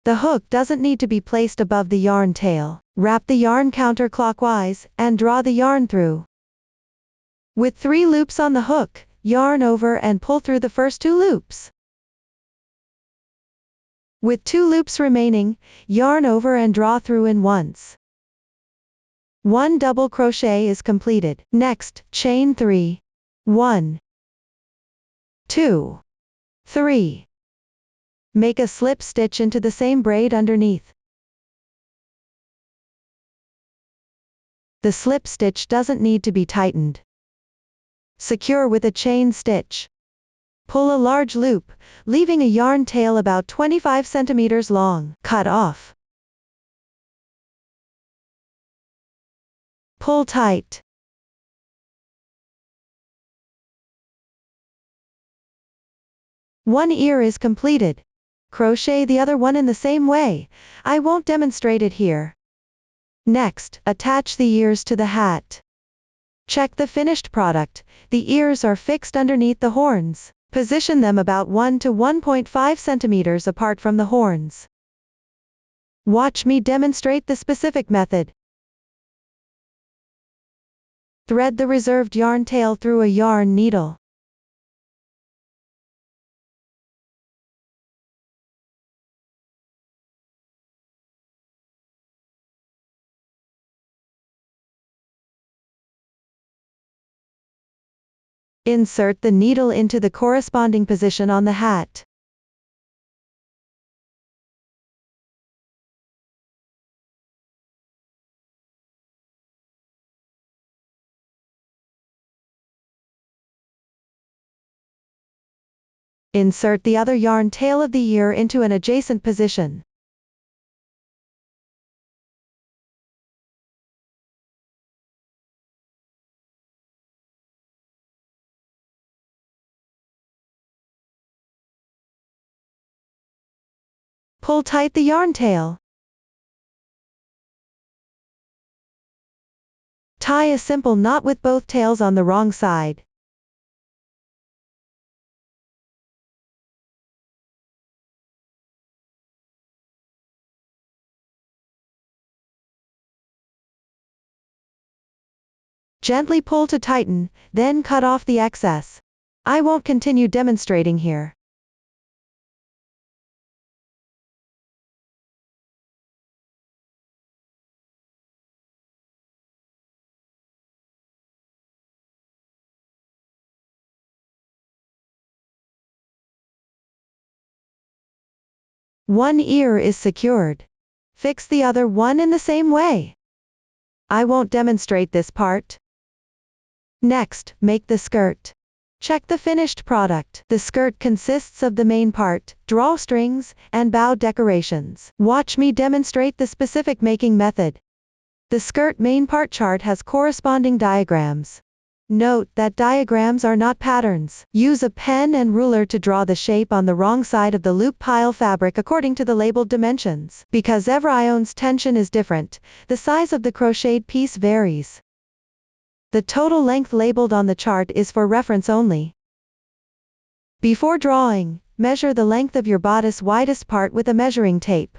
The hook doesn't need to be placed above the yarn tail. Wrap the yarn counterclockwise, and draw the yarn through. With 3 loops on the hook, yarn over and pull through the first 2 loops. With 2 loops remaining, yarn over and draw through in once. 1 double crochet is completed. Next, chain 3. 1, 2, 3. Make a slip stitch into the same braid underneath. The slip stitch doesn't need to be tightened. Secure with a chain stitch. Pull a large loop, leaving a yarn tail about 25 centimeters long. Cut off. Pull tight. One ear is completed. Crochet the other one in the same way. I won't demonstrate it here. Next, attach the ears to the hat. Check the finished product. The ears are fixed underneath the horns. Position them about 1 to 1.5 centimeters apart from the horns. Watch me demonstrate the specific method. Thread the reserved yarn tail through a yarn needle. Insert the needle into the corresponding position on the hat. Insert the other yarn tail of the ear into an adjacent position. Pull tight the yarn tail. Tie a simple knot with both tails on the wrong side. Gently pull to tighten, then cut off the excess. I won't continue demonstrating here. One ear is secured. Fix the other one in the same way. I won't demonstrate this part. Next, make the skirt. Check the finished product. The skirt consists of the main part, drawstrings, and bow decorations. Watch me demonstrate the specific making method. The skirt main part chart has corresponding diagrams. Note that diagrams are not patterns. Use a pen and ruler to draw the shape on the wrong side of the loop pile fabric according to the labeled dimensions. Because every iron's tension is different, the size of the crocheted piece varies. The total length labeled on the chart is for reference only. Before drawing, measure the length of your bodice widest part with a measuring tape.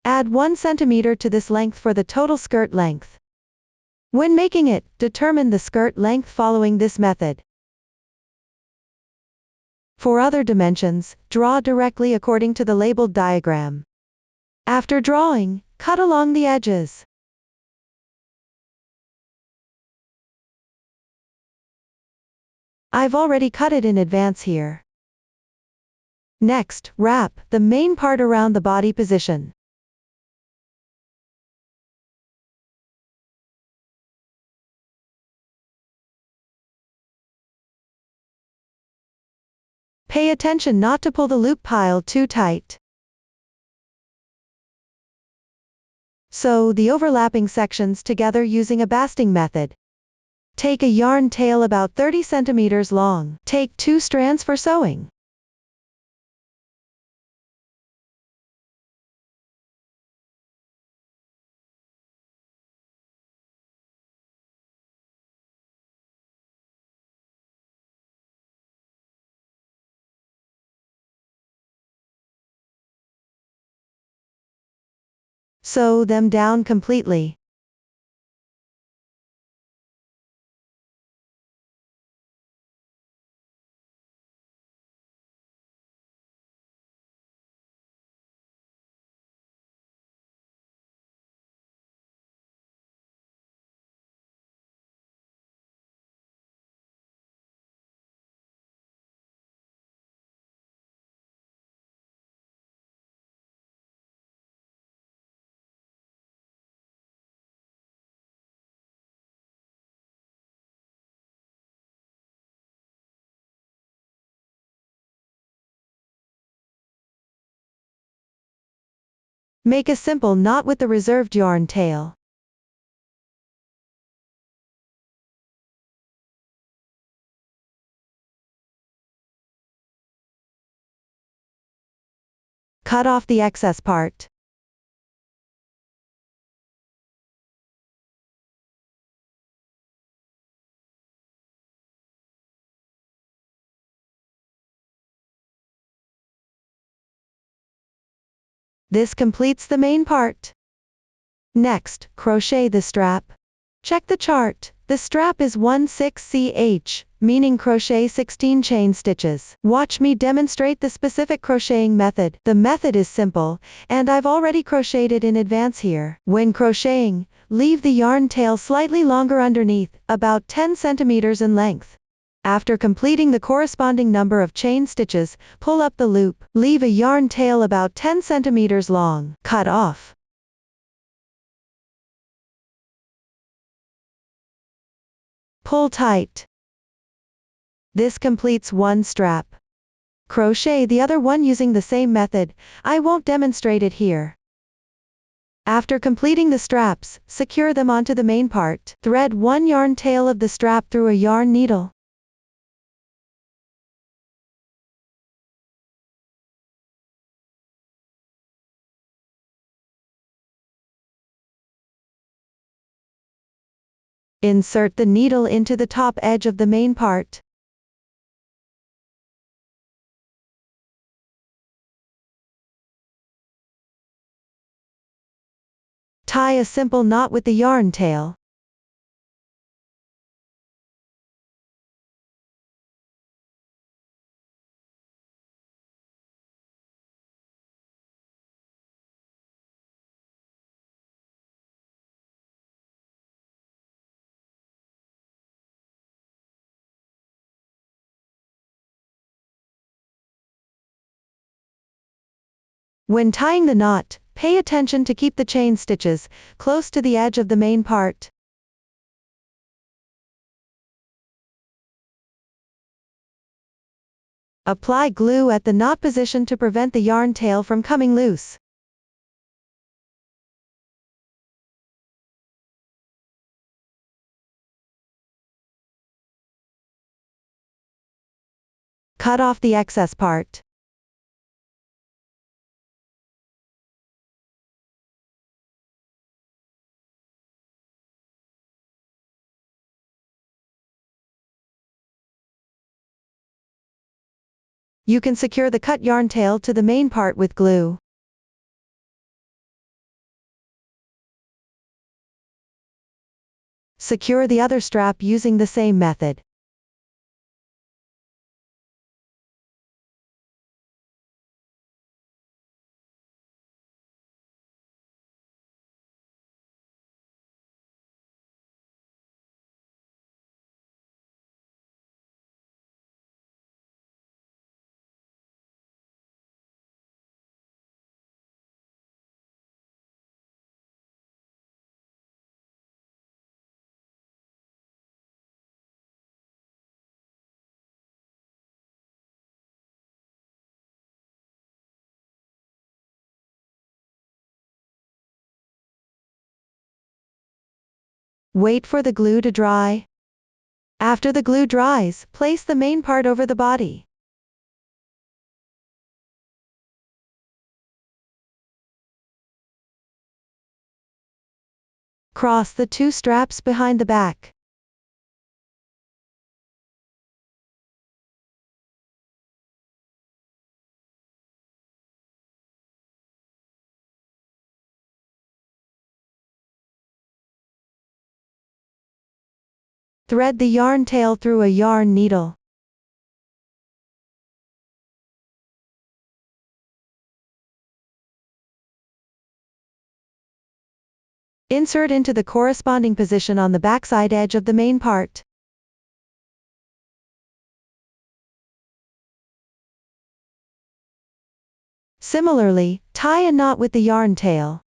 Add 1 centimeter to this length for the total skirt length. When making it, determine the skirt length following this method. For other dimensions, draw directly according to the labeled diagram. After drawing, cut along the edges. I've already cut it in advance here. Next, wrap the main part around the body position. Pay attention not to pull the loop pile too tight. Sew the overlapping sections together using a basting method. Take a yarn tail about 30 centimeters long. Take 2 strands for sewing. Sew them down completely. Make a simple knot with the reserved yarn tail. Cut off the excess part. This completes the main part. Next, crochet the strap. Check the chart. The strap is 16ch, meaning crochet 16 chain stitches. Watch me demonstrate the specific crocheting method. The method is simple, and I've already crocheted it in advance here. When crocheting, leave the yarn tail slightly longer underneath, about 10 centimeters in length. After completing the corresponding number of chain stitches, pull up the loop. Leave a yarn tail about 10 centimeters long. Cut off. Pull tight. This completes one strap. Crochet the other one using the same method. I won't demonstrate it here. After completing the straps, secure them onto the main part. Thread one yarn tail of the strap through a yarn needle. Insert the needle into the top edge of the main part. Tie a simple knot with the yarn tail. When tying the knot, pay attention to keep the chain stitches close to the edge of the main part. Apply glue at the knot position to prevent the yarn tail from coming loose. Cut off the excess part. You can secure the cut yarn tail to the main part with glue. Secure the other strap using the same method. Wait for the glue to dry. After the glue dries, place the main part over the body. Cross the two straps behind the back. Thread the yarn tail through a yarn needle. Insert into the corresponding position on the backside edge of the main part. Similarly, tie a knot with the yarn tail.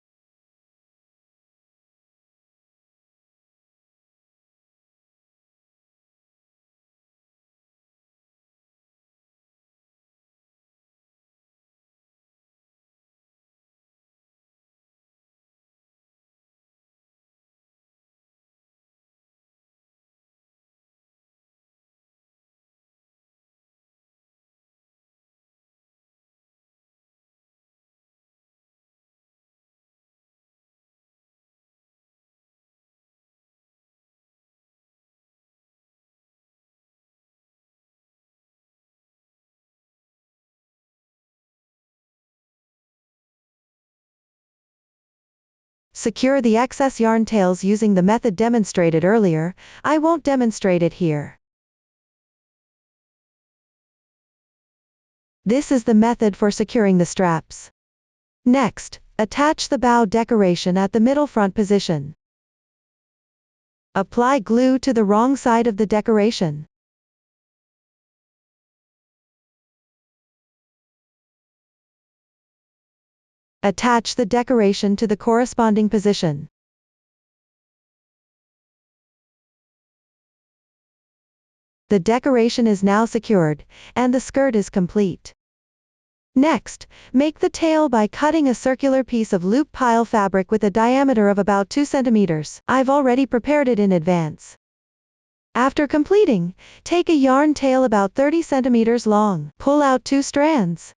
Secure the excess yarn tails using the method demonstrated earlier. I won't demonstrate it here. This is the method for securing the straps. Next, attach the bow decoration at the middle front position. Apply glue to the wrong side of the decoration. Attach the decoration to the corresponding position. The decoration is now secured, and the skirt is complete. Next, make the tail by cutting a circular piece of loop pile fabric with a diameter of about 2 centimeters. I've already prepared it in advance. After completing, take a yarn tail about 30 centimeters long. Pull out 2 strands.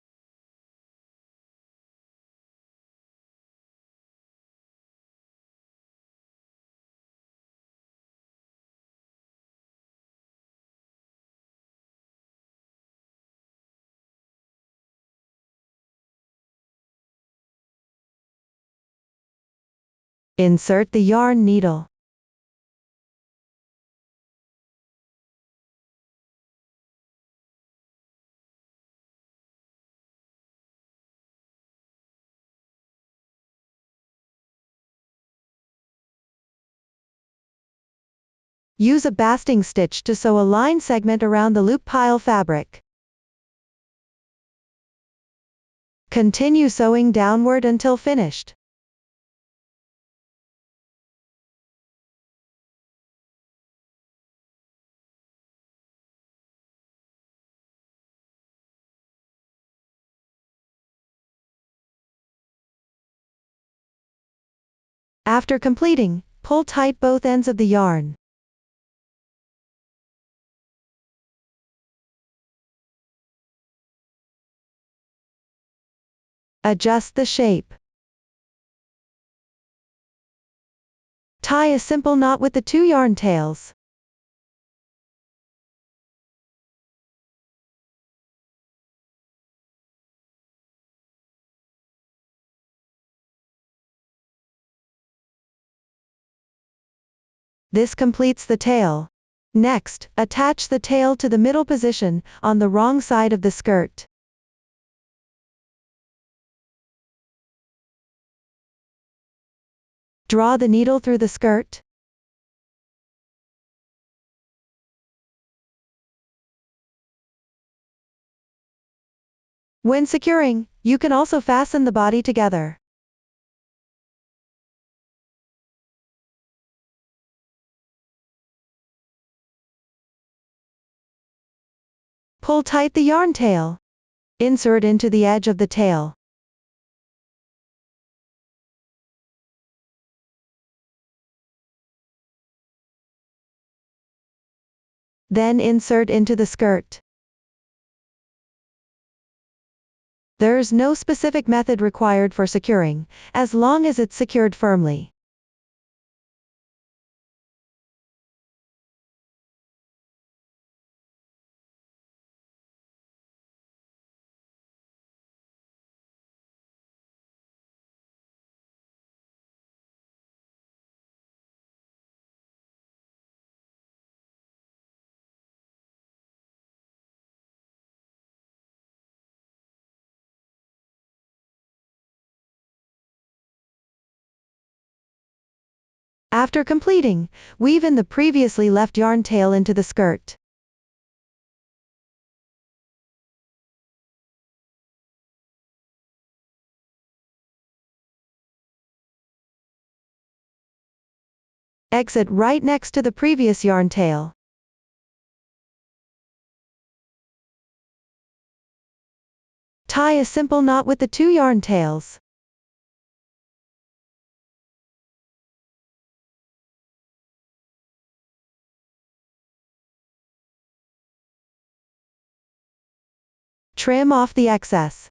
Insert the yarn needle. Use a basting stitch to sew a line segment around the loop pile fabric. Continue sewing downward until finished. After completing, pull tight both ends of the yarn. Adjust the shape. Tie a simple knot with the 2 yarn tails. This completes the tail. Next, attach the tail to the middle position, on the wrong side of the skirt. Draw the needle through the skirt. When securing, you can also fasten the body together. Pull tight the yarn tail. Insert into the edge of the tail. Then insert into the skirt. There's no specific method required for securing, as long as it's secured firmly. After completing, weave in the previously left yarn tail into the skirt. Exit right next to the previous yarn tail. Tie a simple knot with the 2 yarn tails. Trim off the excess.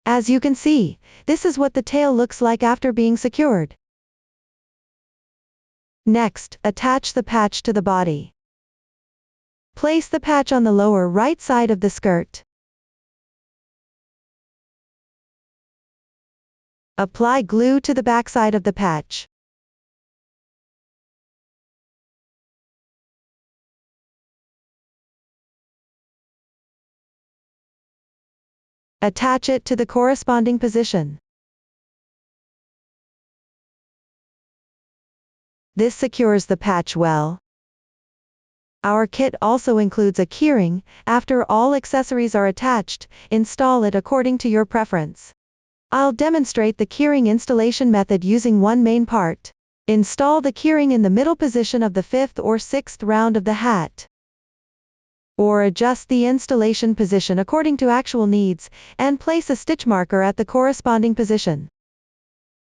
As you can see, this is what the tail looks like after being secured. Next, attach the patch to the body. Place the patch on the lower right side of the skirt. Apply glue to the back side of the patch. Attach it to the corresponding position. This secures the patch well. Our kit also includes a keyring. After all accessories are attached, install it according to your preference. I'll demonstrate the keyring installation method using one main part. Install the keyring in the middle position of the 5th or 6th round of the hat. Or adjust the installation position according to actual needs, and place a stitch marker at the corresponding position.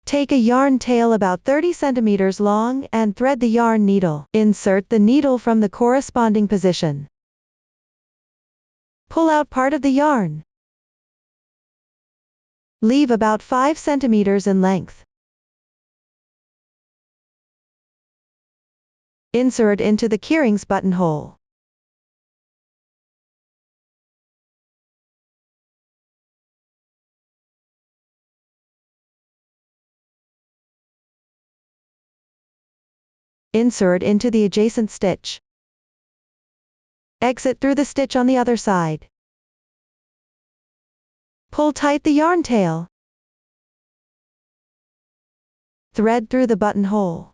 Take a yarn tail about 30 centimeters long and thread the yarn needle. Insert the needle from the corresponding position. Pull out part of the yarn. Leave about 5 centimeters in length. Insert into the keyring's buttonhole. Insert into the adjacent stitch. Exit through the stitch on the other side. Pull tight the yarn tail. Thread through the buttonhole.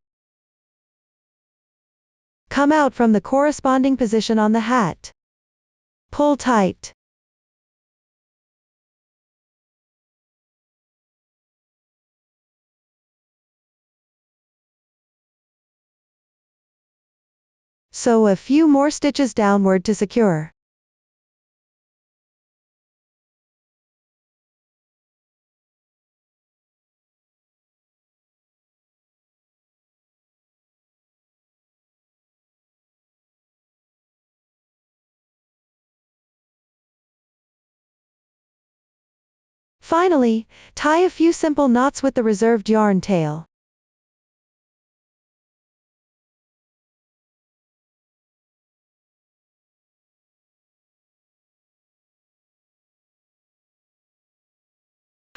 Come out from the corresponding position on the hat. Pull tight. Sew a few more stitches downward to secure. Finally, tie a few simple knots with the reserved yarn tail.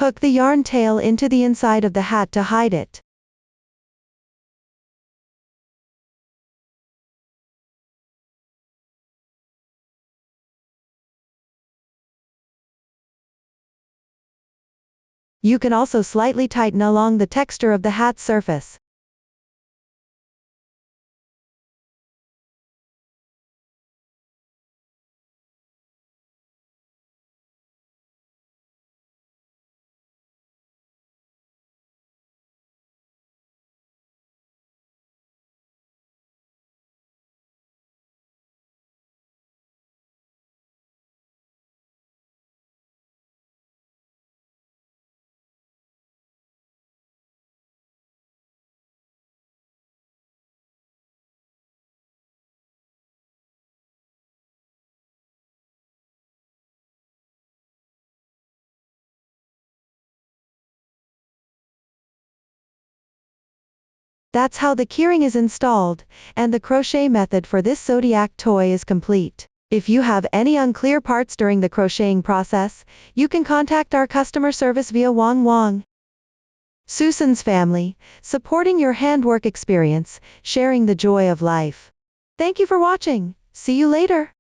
Hook the yarn tail into the inside of the hat to hide it. You can also slightly tighten along the texture of the hat's surface. That's how the keyring is installed, and the crochet method for this Zodiac toy is complete. If you have any unclear parts during the crocheting process, you can contact our customer service via Wang. Susan's family, supporting your handwork experience, sharing the joy of life. Thank you for watching. See you later.